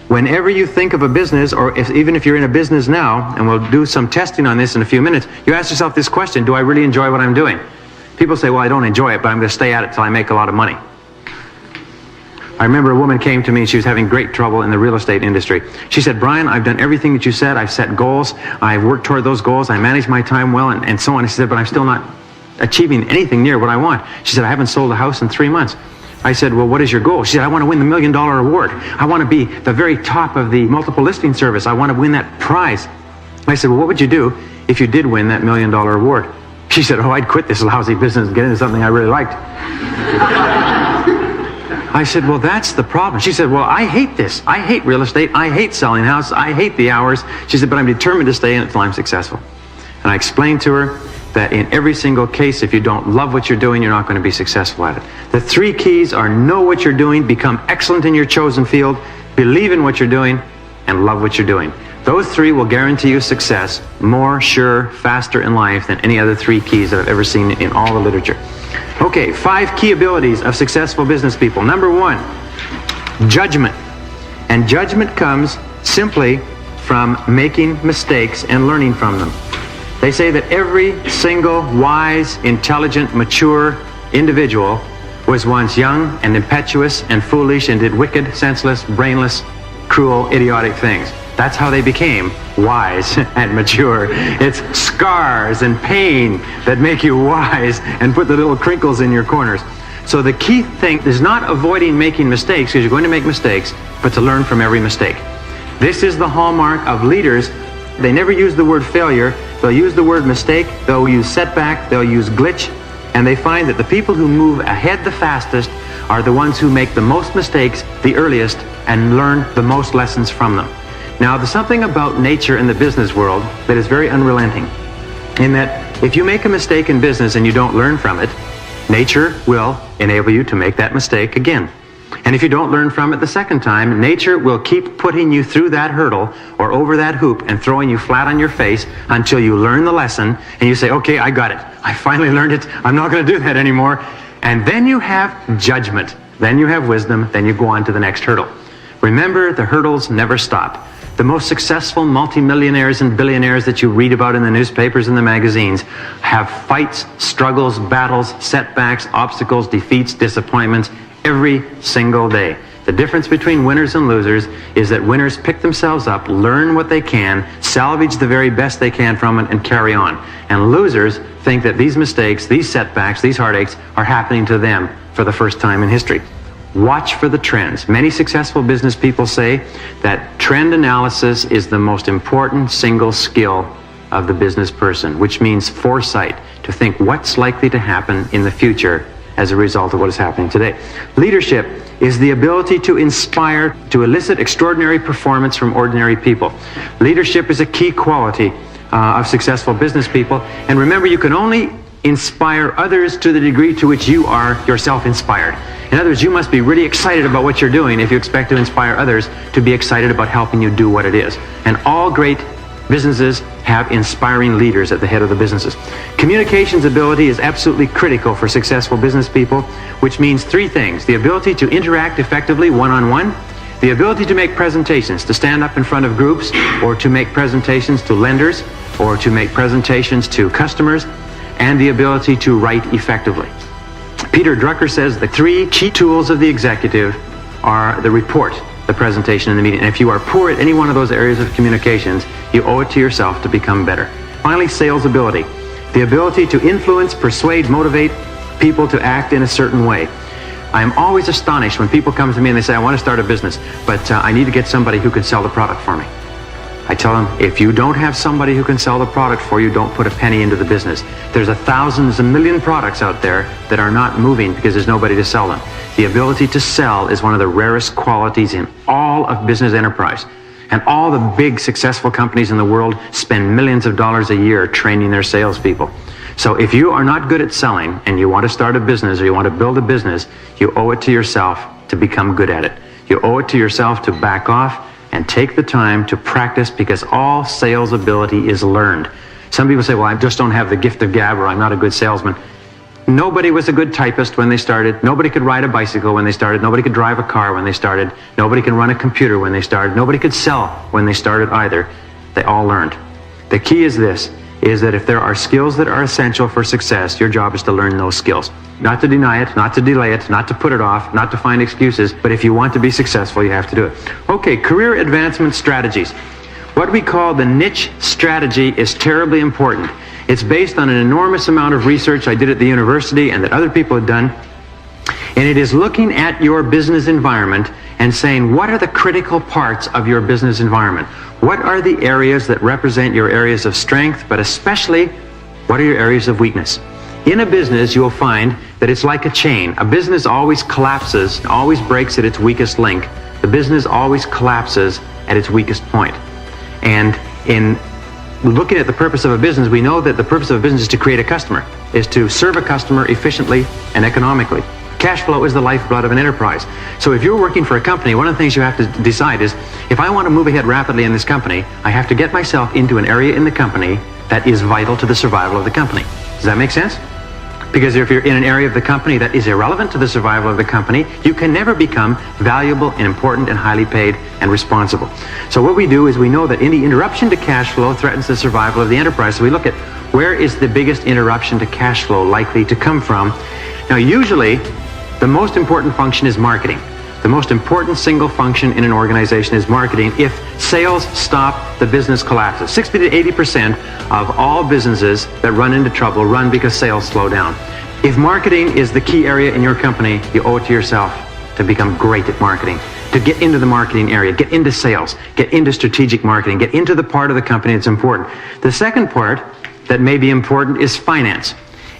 Whenever you think of a business, or even if you're in a business now, and we'll do some testing on this in a few minutes, you ask yourself this question, do I really enjoy what I'm doing? People say, well, I don't enjoy it, but I'm going to stay at it till I make a lot of money. I remember a woman came to me and she was having great trouble in the real estate industry. She said, Brian, I've done everything that you said. I've set goals. I've worked toward those goals. I manage my time well, and so on. She said, but I'm still not achieving anything near what I want. She said, I haven't sold a house in 3 months. I said, well, what is your goal? She said, I want to win the $1 million award. I want to be the very top of the multiple listing service. I want to win that prize. I said, well, what would you do if you did win that $1 million award? She said, oh, I'd quit this lousy business and get into something I really liked. I said, well, that's the problem. She said, well, I hate this. I hate real estate. I hate selling houses. I hate the hours. She said, but I'm determined to stay in it until I'm successful. And I explained to her that in every single case, if you don't love what you're doing, you're not going to be successful at it. The 3 keys are know what you're doing, become excellent in your chosen field, believe in what you're doing, and love what you're doing. Those 3 will guarantee you success more, sure, faster in life than any other 3 keys that I've ever seen in all the literature. Okay, 5 key abilities of successful business people. Number 1, judgment. And judgment comes simply from making mistakes and learning from them. They say that every single wise, intelligent, mature individual was once young and impetuous and foolish and did wicked, senseless, brainless, cruel, idiotic things. That's how they became wise and mature. It's scars and pain that make you wise and put the little crinkles in your corners. So the key thing is not avoiding making mistakes, because you're going to make mistakes, but to learn from every mistake. This is the hallmark of leaders. They never use the word failure. They'll use the word mistake, they'll use setback, they'll use glitch, and they find that the people who move ahead the fastest are the ones who make the most mistakes the earliest and learn the most lessons from them. Now, there's something about nature in the business world that is very unrelenting, in that if you make a mistake in business and you don't learn from it, nature will enable you to make that mistake again. And if you don't learn from it the second time, nature will keep putting you through that hurdle or over that hoop and throwing you flat on your face until you learn the lesson and you say, okay, I got it. I finally learned it. I'm not going to do that anymore. And then you have judgment. Then you have wisdom. Then you go on to the next hurdle. Remember, the hurdles never stop. The most successful multimillionaires and billionaires that you read about in the newspapers and the magazines have fights, struggles, battles, setbacks, obstacles, defeats, disappointments, every single day. The difference between winners and losers is that winners pick themselves up, learn what they can, salvage the very best they can from it, and carry on. And losers think that these mistakes, these setbacks, these heartaches are happening to them for the first time in history. Watch for the trends. Many successful business people say that trend analysis is the most important single skill of the business person, which means foresight, to think what's likely to happen in the future as a result of what is happening today. Leadership is the ability to inspire, to elicit extraordinary performance from ordinary people. Leadership is a key quality of successful business people. And remember, you can only inspire others to the degree to which you are yourself inspired. In other words, you must be really excited about what you're doing if you expect to inspire others to be excited about helping you do what it is. And all great businesses have inspiring leaders at the head of the businesses. Communications ability is absolutely critical for successful business people, which means 3 things. The ability to interact effectively one-on-one, the ability to make presentations, to stand up in front of groups, or to make presentations to lenders, or to make presentations to customers, and the ability to write effectively. Peter Drucker says the 3 key tools of the executive are the report, the presentation, and the meeting. And if you are poor at any one of those areas of communications, you owe it to yourself to become better. Finally, sales ability. The ability to influence, persuade, motivate people to act in a certain way. I'm always astonished when people come to me and they say, I want to start a business, but I need to get somebody who can sell the product for me. I tell them, if you don't have somebody who can sell the product for you, don't put a penny into the business. There's a million products out there that are not moving because there's nobody to sell them. The ability to sell is one of the rarest qualities in all of business enterprise. And all the big successful companies in the world spend millions of dollars a year training their salespeople. So if you are not good at selling and you want to start a business or you want to build a business, you owe it to yourself to become good at it. You owe it to yourself to back off and take the time to practice, because all sales ability is learned. Some people say, well, I just don't have the gift of gab, or I'm not a good salesman. Nobody was a good typist when they started. Nobody could ride a bicycle when they started. Nobody could drive a car when they started. Nobody can run a computer when they started. Nobody could sell when they started either. They all learned. The key is this, is that if there are skills that are essential for success, your job is to learn those skills. Not to deny it, not to delay it, not to put it off, not to find excuses, but if you want to be successful, you have to do it. Okay, career advancement strategies. What we call the niche strategy is terribly important. It's based on an enormous amount of research I did at the university and that other people had done. And it is looking at your business environment and saying, what are the critical parts of your business environment? What are the areas that represent your areas of strength, but especially, what are your areas of weakness? In a business, you'll find that it's like a chain. A business always collapses, always breaks at its weakest link. The business always collapses at its weakest point. And in looking at the purpose of a business, we know that the purpose of a business is to create a customer, is to serve a customer efficiently and economically. Cash flow is the lifeblood of an enterprise. So if you're working for a company, one of the things you have to decide is, if I want to move ahead rapidly in this company, I have to get myself into an area in the company that is vital to the survival of the company. Does that make sense? Because if you're in an area of the company that is irrelevant to the survival of the company, you can never become valuable and important and highly paid and responsible. So what we do is we know that any interruption to cash flow threatens the survival of the enterprise. So we look at, where is the biggest interruption to cash flow likely to come from? Now usually, the most important function is marketing. The most important single function in an organization is marketing. If sales stop, the business collapses. 60 to 80% of all businesses that run into trouble run because sales slow down. If marketing is the key area in your company, you owe it to yourself to become great at marketing, to get into the marketing area, get into sales, get into strategic marketing, get into the part of the company that's important. The second part that may be important is finance.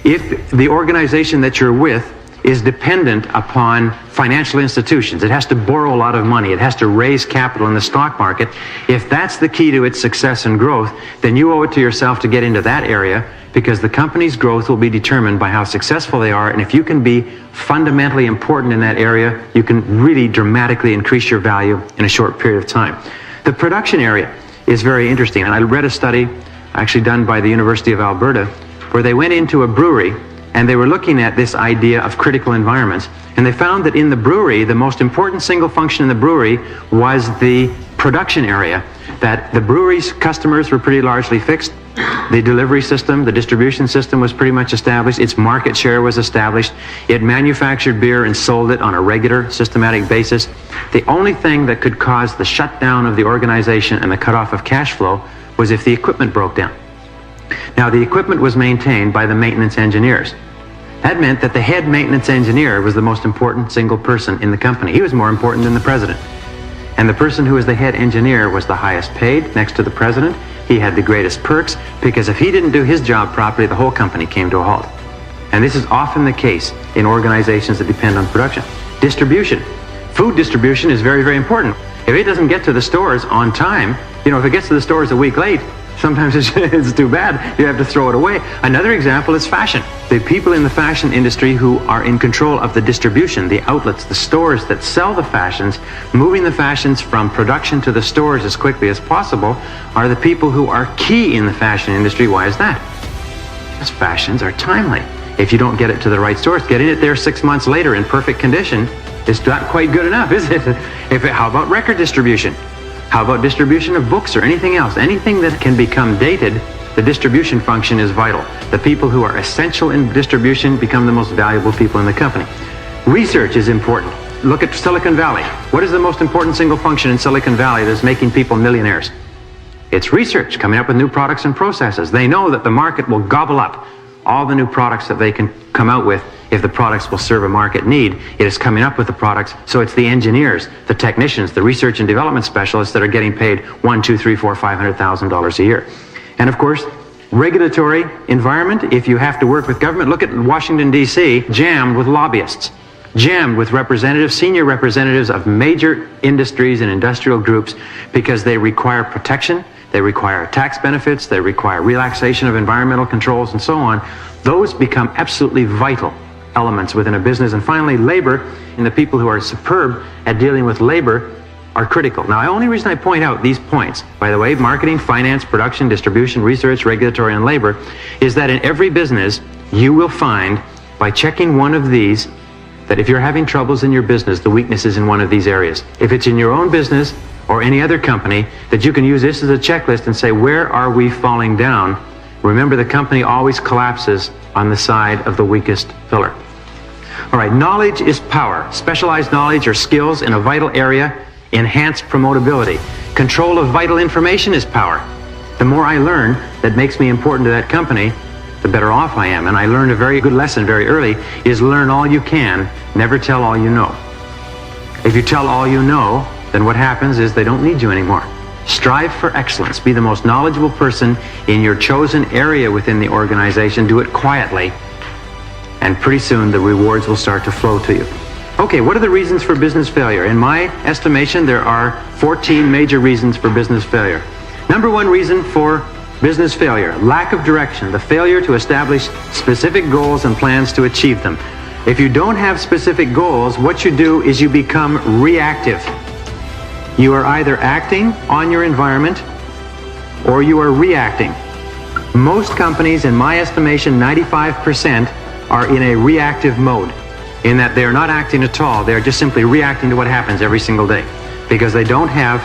If the organization that you're with is dependent upon financial institutions, it has to borrow a lot of money, it has to raise capital in the stock market, if that's the key to its success and growth, then you owe it to yourself to get into that area, because the company's growth will be determined by how successful they are, and if you can be fundamentally important in that area, you can really dramatically increase your value in a short period of time. The production area is very interesting, and I read a study actually done by the University of Alberta, where they went into a brewery and they were looking at this idea of critical environments, and they found that in the brewery, the most important single function in the brewery was the production area, that the brewery's customers were pretty largely fixed, the delivery system, the distribution system was pretty much established, its market share was established, it manufactured beer and sold it on a regular, systematic basis. The only thing that could cause the shutdown of the organization and the cutoff of cash flow was if the equipment broke down. Now, the equipment was maintained by the maintenance engineers. That meant that the head maintenance engineer was the most important single person in the company. He was more important than the president. And the person who was the head engineer was the highest paid next to the president. He had the greatest perks, because if he didn't do his job properly, the whole company came to a halt. And this is often the case in organizations that depend on production. Distribution. Food distribution is very, very important. If it doesn't get to the stores on time, if it gets to the stores a week late, sometimes it's too bad, you have to throw it away. Another example is fashion. The people in the fashion industry who are in control of the distribution, the outlets, the stores that sell the fashions, moving the fashions from production to the stores as quickly as possible, are the people who are key in the fashion industry. Why is that? Because fashions are timely. If you don't get it to the right stores, getting it there 6 months later in perfect condition is not quite good enough, is it? How about record distribution? How about distribution of books or anything else? Anything that can become dated, the distribution function is vital. The people who are essential in distribution become the most valuable people in the company. Research is important. Look at Silicon Valley. What is the most important single function in Silicon Valley that's making people millionaires? It's research, coming up with new products and processes. They know that the market will gobble up all the new products that they can come out with. If the products will serve a market need, it is coming up with the products. So it's the engineers, the technicians, the research and development specialists that are getting paid $1, $2, $3, $4, $500,000 a year. And of course, regulatory environment. If you have to work with government, look at Washington, D.C., jammed with lobbyists, jammed with representatives, senior representatives of major industries and industrial groups, because they require protection, they require tax benefits, they require relaxation of environmental controls, and so on. Those become absolutely vital elements within a business. And finally, labor, and the people who are superb at dealing with labor are critical. Now, the only reason I point out these points, by the way, marketing, finance, production, distribution, research, regulatory, and labor, is that in every business, you will find, by checking one of these, that if you're having troubles in your business, the weakness is in one of these areas. If it's in your own business or any other company, that you can use this as a checklist and say, where are we falling down? Remember, the company always collapses on the side of the weakest pillar. All right, knowledge is power. Specialized knowledge or skills in a vital area enhance promotability. Control of vital information is power. The more I learn that makes me important to that company, the better off I am. And I learned a very good lesson very early, is learn all you can, never tell all you know. If you tell all you know, then what happens is they don't need you anymore. Strive for excellence. Be the most knowledgeable person in your chosen area within the organization. Do it quietly, and pretty soon the rewards will start to flow to you. Okay, what are the reasons for business failure? In my estimation, there are 14 major reasons for business failure. Number one reason for business failure: lack of direction, the failure to establish specific goals and plans to achieve them. If you don't have specific goals, what you do is you become reactive. You are either acting on your environment or you are reacting. Most companies, in my estimation, 95% are in a reactive mode, in that they are not acting at all. They are just simply reacting to what happens every single day because they don't have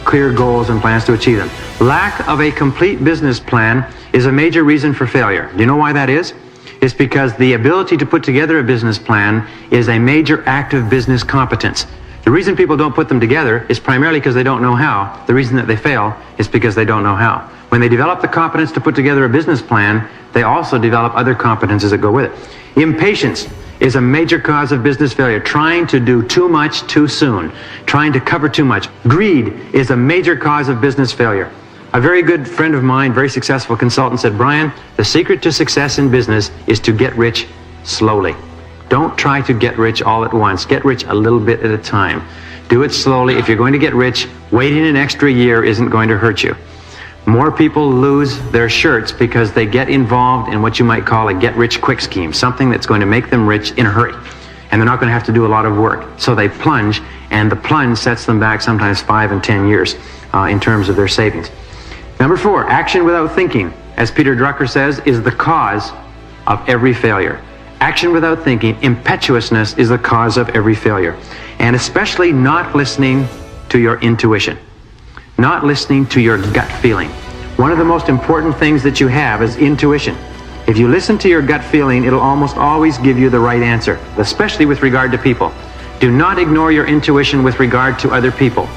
clear goals and plans to achieve them. Lack of a complete business plan is a major reason for failure. Do you know why that is? It's because the ability to put together a business plan is a major active business competence. The reason people don't put them together is primarily because they don't know how. The reason that they fail is because they don't know how. When they develop the competence to put together a business plan, they also develop other competences that go with it. Impatience is a major cause of business failure. Trying to do too much too soon. Trying to cover too much. Greed is a major cause of business failure. A very good friend of mine, very successful consultant, said, "Brian, the secret to success in business is to get rich slowly. Don't try to get rich all at once. Get rich a little bit at a time. Do it slowly. If you're going to get rich, waiting an extra year isn't going to hurt you." More people lose their shirts because they get involved in what you might call a get-rich-quick scheme, something that's going to make them rich in a hurry. And they're not going to have to do a lot of work. So they plunge, and the plunge sets them back sometimes 5 and 10 years in terms of their savings. Number 4, action without thinking, as Peter Drucker says, is the cause of every failure. Action without thinking, impetuousness, is the cause of every failure. And especially not listening to your intuition. Not listening to your gut feeling. One of the most important things that you have is intuition. If you listen to your gut feeling, it'll almost always give you the right answer, especially with regard to people. Do not ignore your intuition with regard to other people.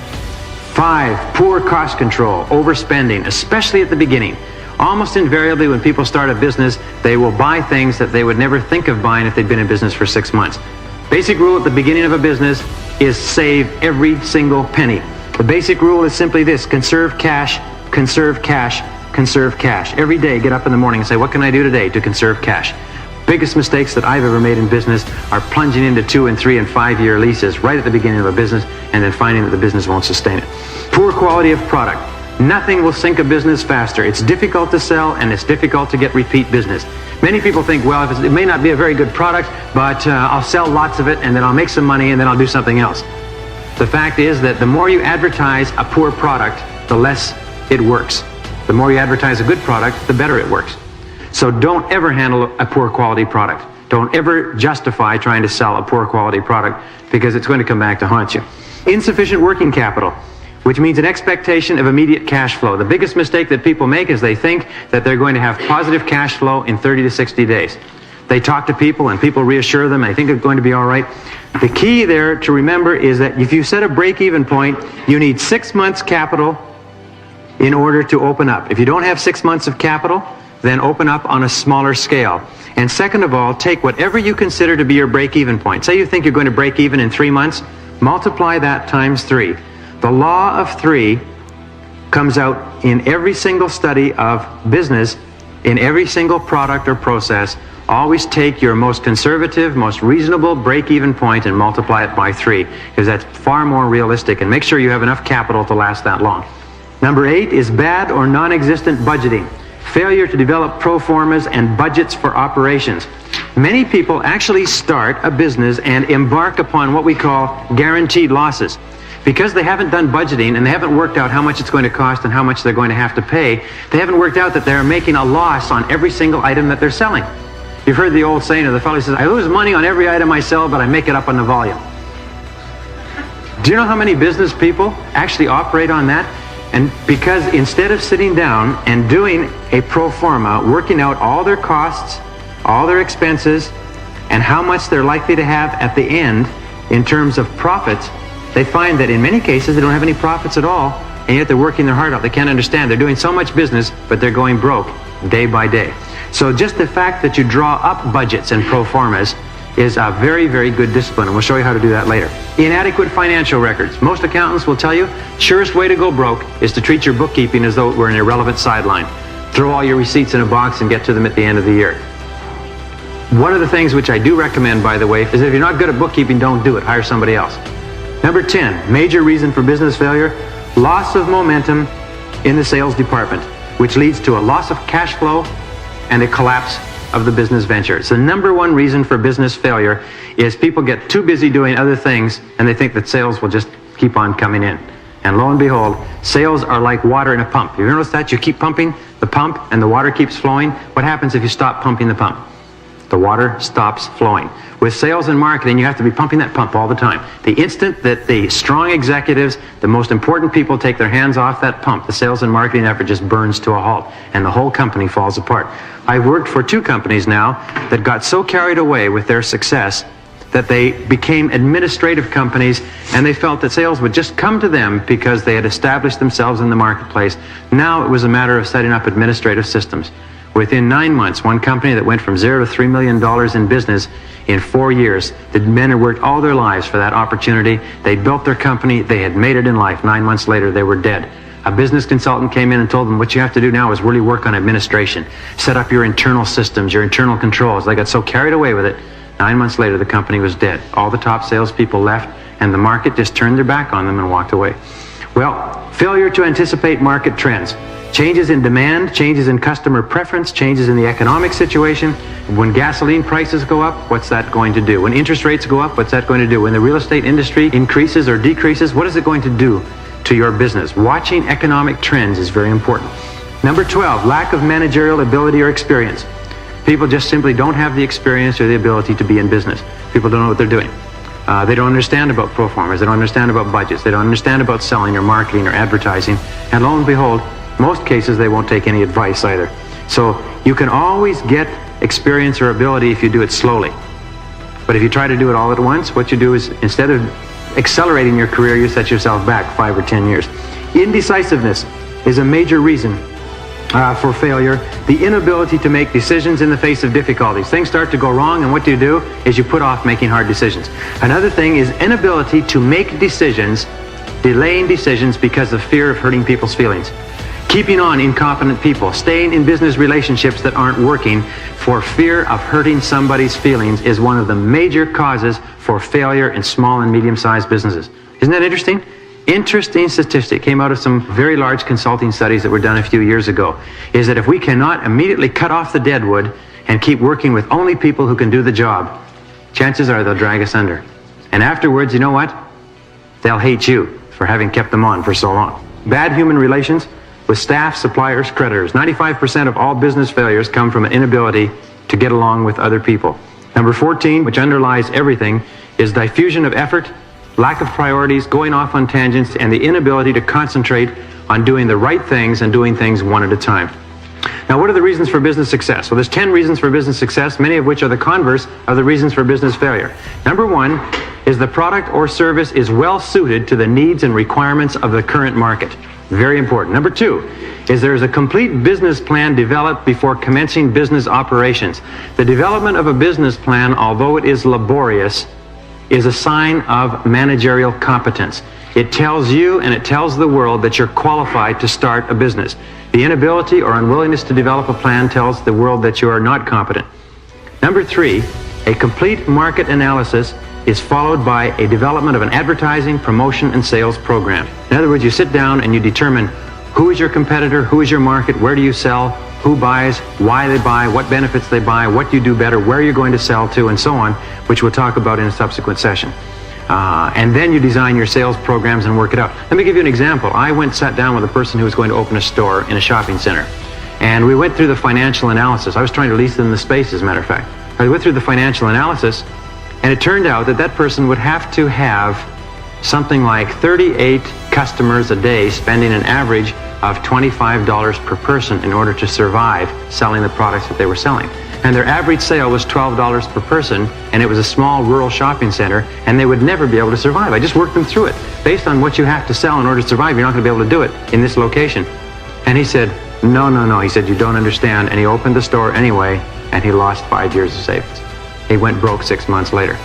5, poor cost control, overspending, especially at the beginning. Almost invariably when people start a business, they will buy things that they would never think of buying if they'd been in business for 6 months. Basic rule at the beginning of a business is save every single penny. The basic rule is simply this: conserve cash, conserve cash, conserve cash. Every day get up in the morning and say, what can I do today to conserve cash? Biggest mistakes that I've ever made in business are plunging into 2 and 3 and 5 year leases right at the beginning of a business and then finding that the business won't sustain it. Poor quality of product. Nothing will sink a business faster. It's difficult to sell and it's difficult to get repeat business. Many people think, well, it may not be a very good product, but I'll sell lots of it and then I'll make some money and then I'll do something else. The fact is that the more you advertise a poor product, the less it works. The more you advertise a good product, the better it works. So don't ever handle a poor quality product. Don't ever justify trying to sell a poor quality product because it's going to come back to haunt you. Insufficient working capital, which means an expectation of immediate cash flow. The biggest mistake that people make is they think that they're going to have positive cash flow in 30 to 60 days. They talk to people and people reassure them, I think it's going to be all right. The key there to remember is that if you set a break-even point, you need 6 months capital in order to open up. If you don't have 6 months of capital, then open up on a smaller scale. And second of all, take whatever you consider to be your break-even point. Say you think you're going to break even in 3 months, multiply that times 3. The law of 3 comes out in every single study of business, in every single product or process. Always take your most conservative, most reasonable break-even point and multiply it by 3, because that's far more realistic, and make sure you have enough capital to last that long. Number 8 is bad or non-existent budgeting. Failure to develop pro formas and budgets for operations. Many people actually start a business and embark upon what we call guaranteed losses. Because they haven't done budgeting and they haven't worked out how much it's going to cost and how much they're going to have to pay, they haven't worked out that they're making a loss on every single item that they're selling. You've heard the old saying of the fellow who says, I lose money on every item I sell, but I make it up on the volume. Do you know how many business people actually operate on that? And because instead of sitting down and doing a pro forma, working out all their costs, all their expenses, and how much they're likely to have at the end in terms of profits, they find that in many cases they don't have any profits at all, and yet they're working their heart out. They can't understand. They're doing so much business, but they're going broke day by day. So just the fact that you draw up budgets and pro formas is a very, very good discipline, and we'll show you how to do that later. Inadequate financial records. Most accountants will tell you, surest way to go broke is to treat your bookkeeping as though it were an irrelevant sideline. Throw all your receipts in a box and get to them at the end of the year. One of the things which I do recommend, by the way, is if you're not good at bookkeeping, don't do it. Hire somebody else. Number 10, major reason for business failure, loss of momentum in the sales department, which leads to a loss of cash flow and a collapse of the business venture. So the number one reason for business failure is people get too busy doing other things and they think that sales will just keep on coming in. And lo and behold, sales are like water in a pump. You notice that? You keep pumping the pump and the water keeps flowing. What happens if you stop pumping the pump? The water stops flowing. With sales and marketing, you have to be pumping that pump all the time. The instant that the strong executives, the most important people, take their hands off that pump, the sales and marketing effort just burns to a halt, and the whole company falls apart. I've worked for 2 companies now that got so carried away with their success that they became administrative companies, and they felt that sales would just come to them because they had established themselves in the marketplace. Now it was a matter of setting up administrative systems. Within 9 months, one company that went from $0 to $3 million in business in 4 years, the men had worked all their lives for that opportunity. They built their company. They had made it in life. 9 months later, they were dead. A business consultant came in and told them, what you have to do now is really work on administration. Set up your internal systems, your internal controls. They got so carried away with it, 9 months later, the company was dead. All the top salespeople left, and the market just turned their back on them and walked away. Well, failure to anticipate market trends. Changes in demand, changes in customer preference, changes in the economic situation. When gasoline prices go up, what's that going to do? When interest rates go up, what's that going to do? When the real estate industry increases or decreases, what is it going to do to your business? Watching economic trends is very important. Number 12, lack of managerial ability or experience. People just simply don't have the experience or the ability to be in business. People don't know what they're doing. They don't understand about pro formas. They don't understand about budgets. They don't understand about selling or marketing or advertising. And lo and behold, most cases they won't take any advice either. So you can always get experience or ability if you do it slowly. But if you try to do it all at once, what you do is, instead of accelerating your career, you set yourself back 5 or 10 years. Indecisiveness is a major reason for failure. The inability to make decisions in the face of difficulties. Things start to go wrong, and what you do is you put off making hard decisions. Another thing is inability to make decisions, delaying decisions because of fear of hurting people's feelings. Keeping on incompetent people, staying in business relationships that aren't working for fear of hurting somebody's feelings is one of the major causes for failure in small and medium-sized businesses. Isn't that interesting? Interesting statistic came out of some very large consulting studies that were done a few years ago, is that if we cannot immediately cut off the deadwood and keep working with only people who can do the job, chances are they'll drag us under. And afterwards, you know what? They'll hate you for having kept them on for so long. Bad human relations with staff, suppliers, creditors. 95% of all business failures come from an inability to get along with other people. Number 14, which underlies everything, is diffusion of effort, lack of priorities, going off on tangents, and the inability to concentrate on doing the right things and doing things one at a time. Now, what are the reasons for business success? Well, there's 10 reasons for business success, many of which are the converse of the reasons for business failure. Number 1 is the product or service is well suited to the needs and requirements of the current market. Very important. Number 2 is there is a complete business plan developed before commencing business operations. The development of a business plan, although it is laborious, is a sign of managerial competence. It tells you and it tells the world that you're qualified to start a business. The inability or unwillingness to develop a plan tells the world that you are not competent. Number 3, a complete market analysis is followed by a development of an advertising, promotion, and sales program. In other words, you sit down and you determine who is your competitor, who is your market, where do you sell, who buys, why they buy, what benefits they buy, what you do better, where you're going to sell to, and so on, which we'll talk about in a subsequent session. And then you design your sales programs and work it out. Let me give you an example. I sat down with a person who was going to open a store in a shopping center. And we went through the financial analysis. I was trying to lease them the space, as a matter of fact. I went through the financial analysis, and it turned out that that person would have to have something like 38 customers a day, spending an average of $25 per person in order to survive selling the products that they were selling. And their average sale was $12 per person, and it was a small rural shopping center, and they would never be able to survive. I just worked them through it. Based on what you have to sell in order to survive, you're not going to be able to do it in this location. And he said, no. He said, you don't understand. And he opened the store anyway, and he lost 5 years of savings. He went broke 6 months later.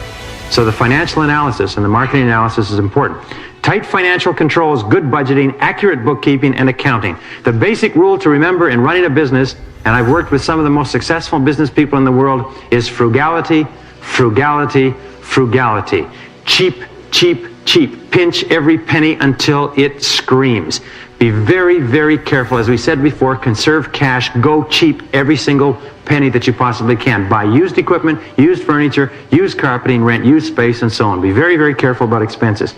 So the financial analysis and the marketing analysis is important. Tight financial controls, good budgeting, accurate bookkeeping, and accounting. The basic rule to remember in running a business, and I've worked with some of the most successful business people in the world, is frugality, frugality, frugality. Cheap, cheap, cheap. Pinch every penny until it screams. Be very, very careful. As we said before, conserve cash. Go cheap every single penny that you possibly can. Buy used equipment, used furniture, used carpeting, rent used space, and so on. Be very, very careful about expenses.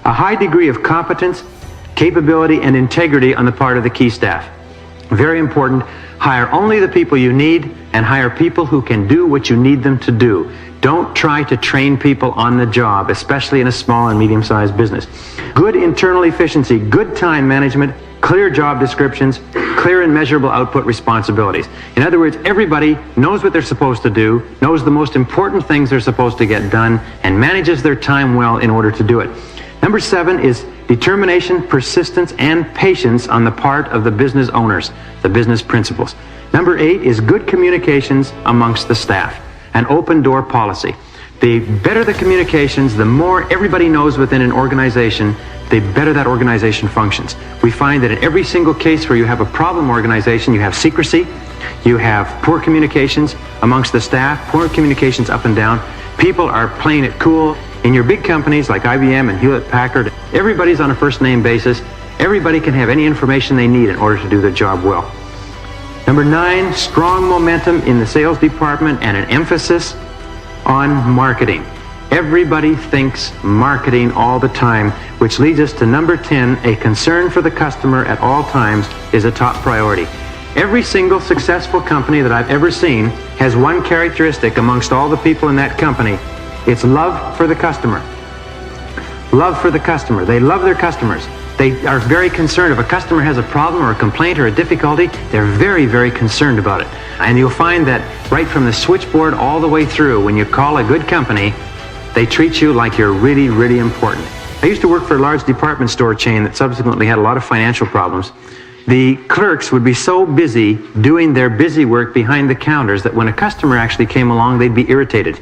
A high degree of competence, capability, and integrity on the part of the key staff. Very important. Hire only the people you need, and hire people who can do what you need them to do. Don't try to train people on the job, especially in a small and medium-sized business. Good internal efficiency, good time management, clear job descriptions, clear and measurable output responsibilities. In other words, everybody knows what they're supposed to do, knows the most important things they're supposed to get done, and manages their time well in order to do it. Number 7 is determination, persistence, and patience on the part of the business owners, the business principals. Number 8 is good communications amongst the staff, an open door policy. The better the communications, the more everybody knows within an organization, the better that organization functions. We find that in every single case where you have a problem organization, you have secrecy, you have poor communications amongst the staff, poor communications up and down. People are playing it cool. In your big companies like IBM and Hewlett-Packard, everybody's on a first-name basis. Everybody can have any information they need in order to do their job well. Number 9, strong momentum in the sales department and an emphasis on marketing. Everybody thinks marketing all the time, which leads us to number 10, a concern for the customer at all times is a top priority. Every single successful company that I've ever seen has one characteristic amongst all the people in that company. It's love for the customer. Love for the customer. They love their customers. They are very concerned. If a customer has a problem or a complaint or a difficulty, they're very, very concerned about it. And you'll find that right from the switchboard all the way through, when you call a good company, they treat you like you're really, really important. I used to work for a large department store chain that subsequently had a lot of financial problems. The clerks would be so busy doing their busy work behind the counters that when a customer actually came along, they'd be irritated.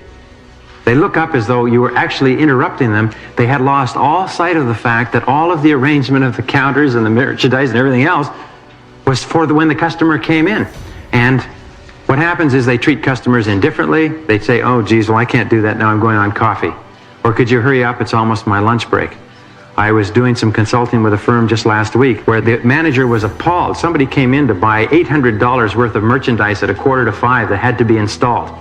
They look up as though you were actually interrupting them. They had lost all sight of the fact that all of the arrangement of the counters and the merchandise and everything else was for when the customer came in. And what happens is they treat customers indifferently. They say, oh, geez, well, I can't do that now. I'm going on coffee. Or could you hurry up? It's almost my lunch break. I was doing some consulting with a firm just last week where the manager was appalled. Somebody came in to buy $800 worth of merchandise at 4:45 that had to be installed.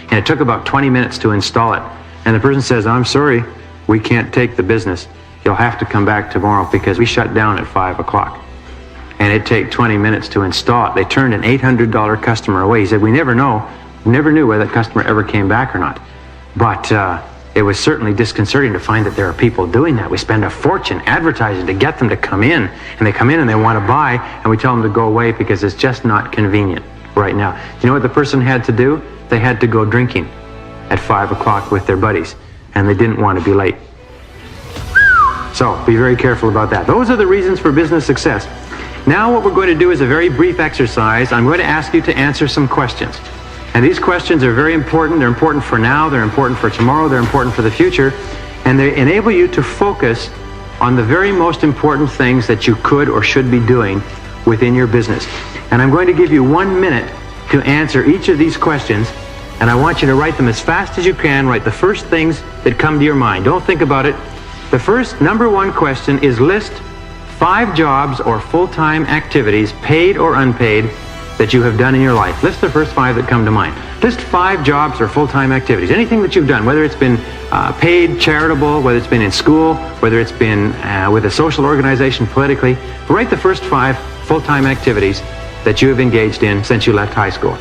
And it took about 20 minutes to install it. And the person says, I'm sorry, we can't take the business. You'll have to come back tomorrow because we shut down at 5 o'clock. And it'd take 20 minutes to install it. They turned an $800 customer away. He said, we never knew whether that customer ever came back or not. But it was certainly disconcerting to find that there are people doing that. We spend a fortune advertising to get them to come in. And they come in and they want to buy, and we tell them to go away because it's just not convenient right now. Do you know what the person had to do? They had to go drinking at 5 o'clock with their buddies, and they didn't want to be late. So be very careful about that. Those are the reasons for business success. Now what we're going to do is a very brief exercise. I'm going to ask you to answer some questions. And these questions are very important. They're important for now, they're important for tomorrow, they're important for the future, and they enable you to focus on the very most important things that you could or should be doing within your business. And I'm going to give you 1 minute to answer each of these questions, and I want you to write them as fast as you can. Write the first things that come to your mind. Don't think about it. The first, number 1 question is list 5 jobs or full-time activities, paid or unpaid, that you have done in your life. List the first 5 that come to mind. List 5 jobs or full-time activities. Anything that you've done, whether it's been paid, charitable, whether it's been in school, whether it's been with a social organization politically. Write the first 5 full-time activities that you have engaged in since you left high school.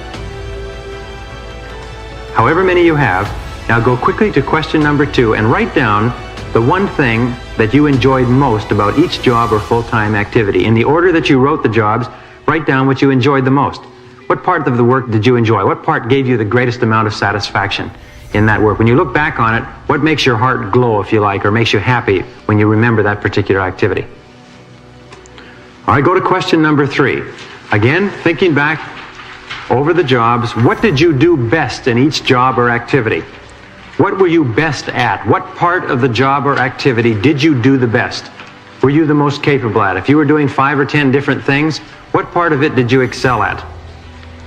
However many you have, now go quickly to question number 2 and write down the one thing that you enjoyed most about each job or full-time activity. In the order that you wrote the jobs, write down what you enjoyed the most. What part of the work did you enjoy? What part gave you the greatest amount of satisfaction in that work? When you look back on it, what makes your heart glow, if you like, or makes you happy when you remember that particular activity? All right, go to question number 3. Again, thinking back over the jobs, what did you do best in each job or activity? What were you best at? What part of the job or activity did you do the best? Were you the most capable at? If you were doing 5 or 10 different things, what part of it did you excel at?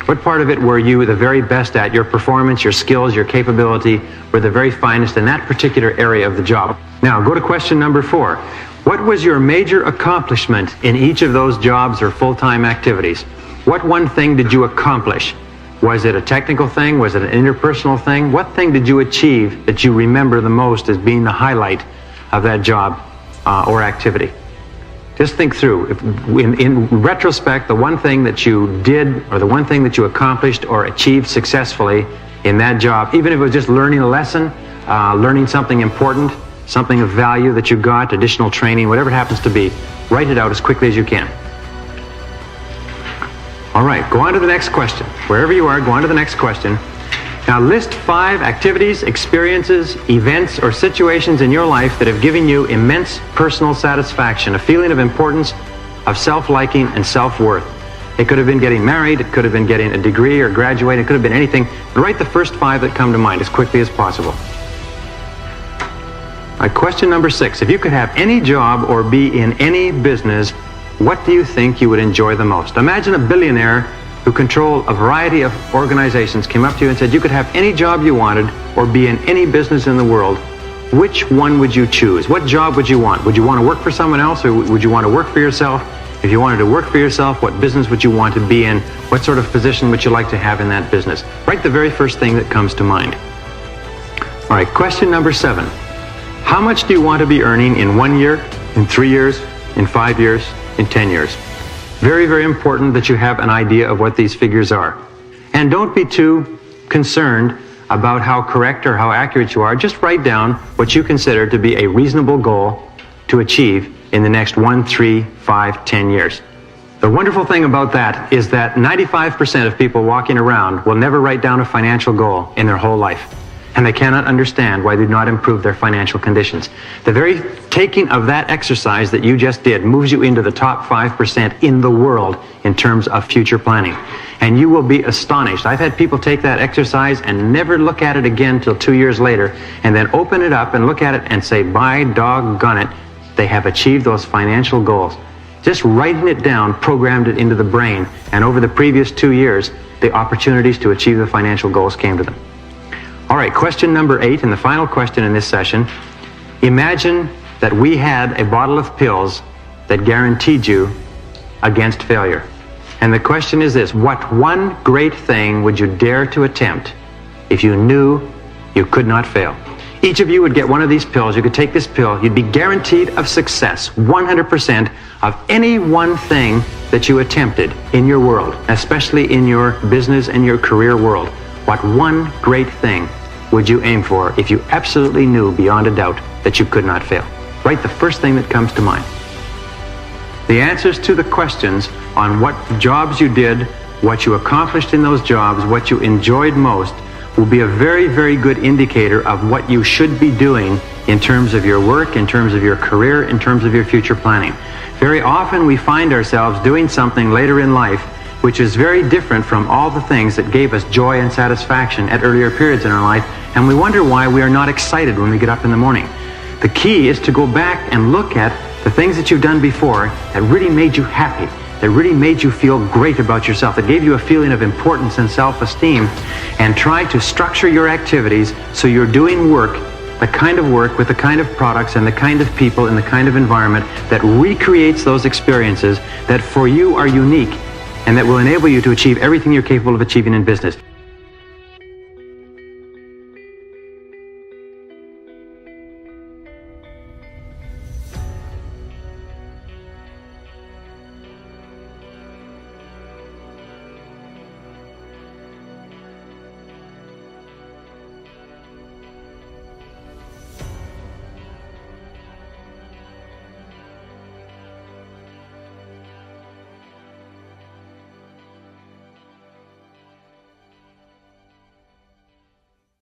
What part of it were you the very best at? Your performance, your skills, your capability were the very finest in that particular area of the job. Now, go to question number 4. What was your major accomplishment in each of those jobs or full-time activities? What one thing did you accomplish? Was it a technical thing? Was it an interpersonal thing? What thing did you achieve that you remember the most as being the highlight of that job or activity? Just think through. In retrospect, the one thing that you did or the one thing that you accomplished or achieved successfully in that job, even if it was just learning a lesson, learning something important, something of value that you got, additional training, whatever it happens to be, write it out as quickly as you can. All right, go on to the next question. Wherever you are, go on to the next question. Now list 5 activities, experiences, events, or situations in your life that have given you immense personal satisfaction, a feeling of importance, of self-liking, and self-worth. It could have been getting married, it could have been getting a degree or graduating, it could have been anything. But write the first 5 that come to mind as quickly as possible. All right, question number 6. If you could have any job or be in any business, what do you think you would enjoy the most? Imagine a billionaire who controlled a variety of organizations came up to you and said you could have any job you wanted or be in any business in the world. Which one would you choose? What job would you want? Would you want to work for someone else, or would you want to work for yourself? If you wanted to work for yourself, what business would you want to be in? What sort of position would you like to have in that business? Write the very first thing that comes to mind. All right, question number 7. How much do you want to be earning in 1 year, in 3 years, in 5 years, in 10 years? Very, very important that you have an idea of what these figures are. And don't be too concerned about how correct or how accurate you are. Just write down what you consider to be a reasonable goal to achieve in the next 1, 3, 5, 10 years. The wonderful thing about that is that 95% of people walking around will never write down a financial goal in their whole life. And they cannot understand why they do not improve their financial conditions. The very taking of that exercise that you just did moves you into the top 5% in the world in terms of future planning. And you will be astonished. I've had people take that exercise and never look at it again till 2 years later, and then open it up and look at it and say, by doggone it, they have achieved those financial goals. Just writing it down programmed it into the brain, and over the previous 2 years, the opportunities to achieve the financial goals came to them. All right, question number 8, and the final question in this session. Imagine that we had a bottle of pills that guaranteed you against failure. And the question is this: what one great thing would you dare to attempt if you knew you could not fail? Each of you would get one of these pills. You could take this pill. You'd be guaranteed of success, 100% of any one thing that you attempted in your world, especially in your business and your career world. What one great thing would you aim for if you absolutely knew beyond a doubt that you could not fail? Write the first thing that comes to mind. The answers to the questions on what jobs you did, what you accomplished in those jobs, what you enjoyed most, will be a very, very good indicator of what you should be doing in terms of your work, in terms of your career, in terms of your future planning. Very often we find ourselves doing something later in life which is very different from all the things that gave us joy and satisfaction at earlier periods in our life, and we wonder why we are not excited when we get up in the morning. The key is to go back and look at the things that you've done before that really made you happy, that really made you feel great about yourself, that gave you a feeling of importance and self-esteem, and try to structure your activities so you're doing work, the kind of work with the kind of products and the kind of people and the kind of environment that recreates those experiences that for you are unique and that will enable you to achieve everything you're capable of achieving in business.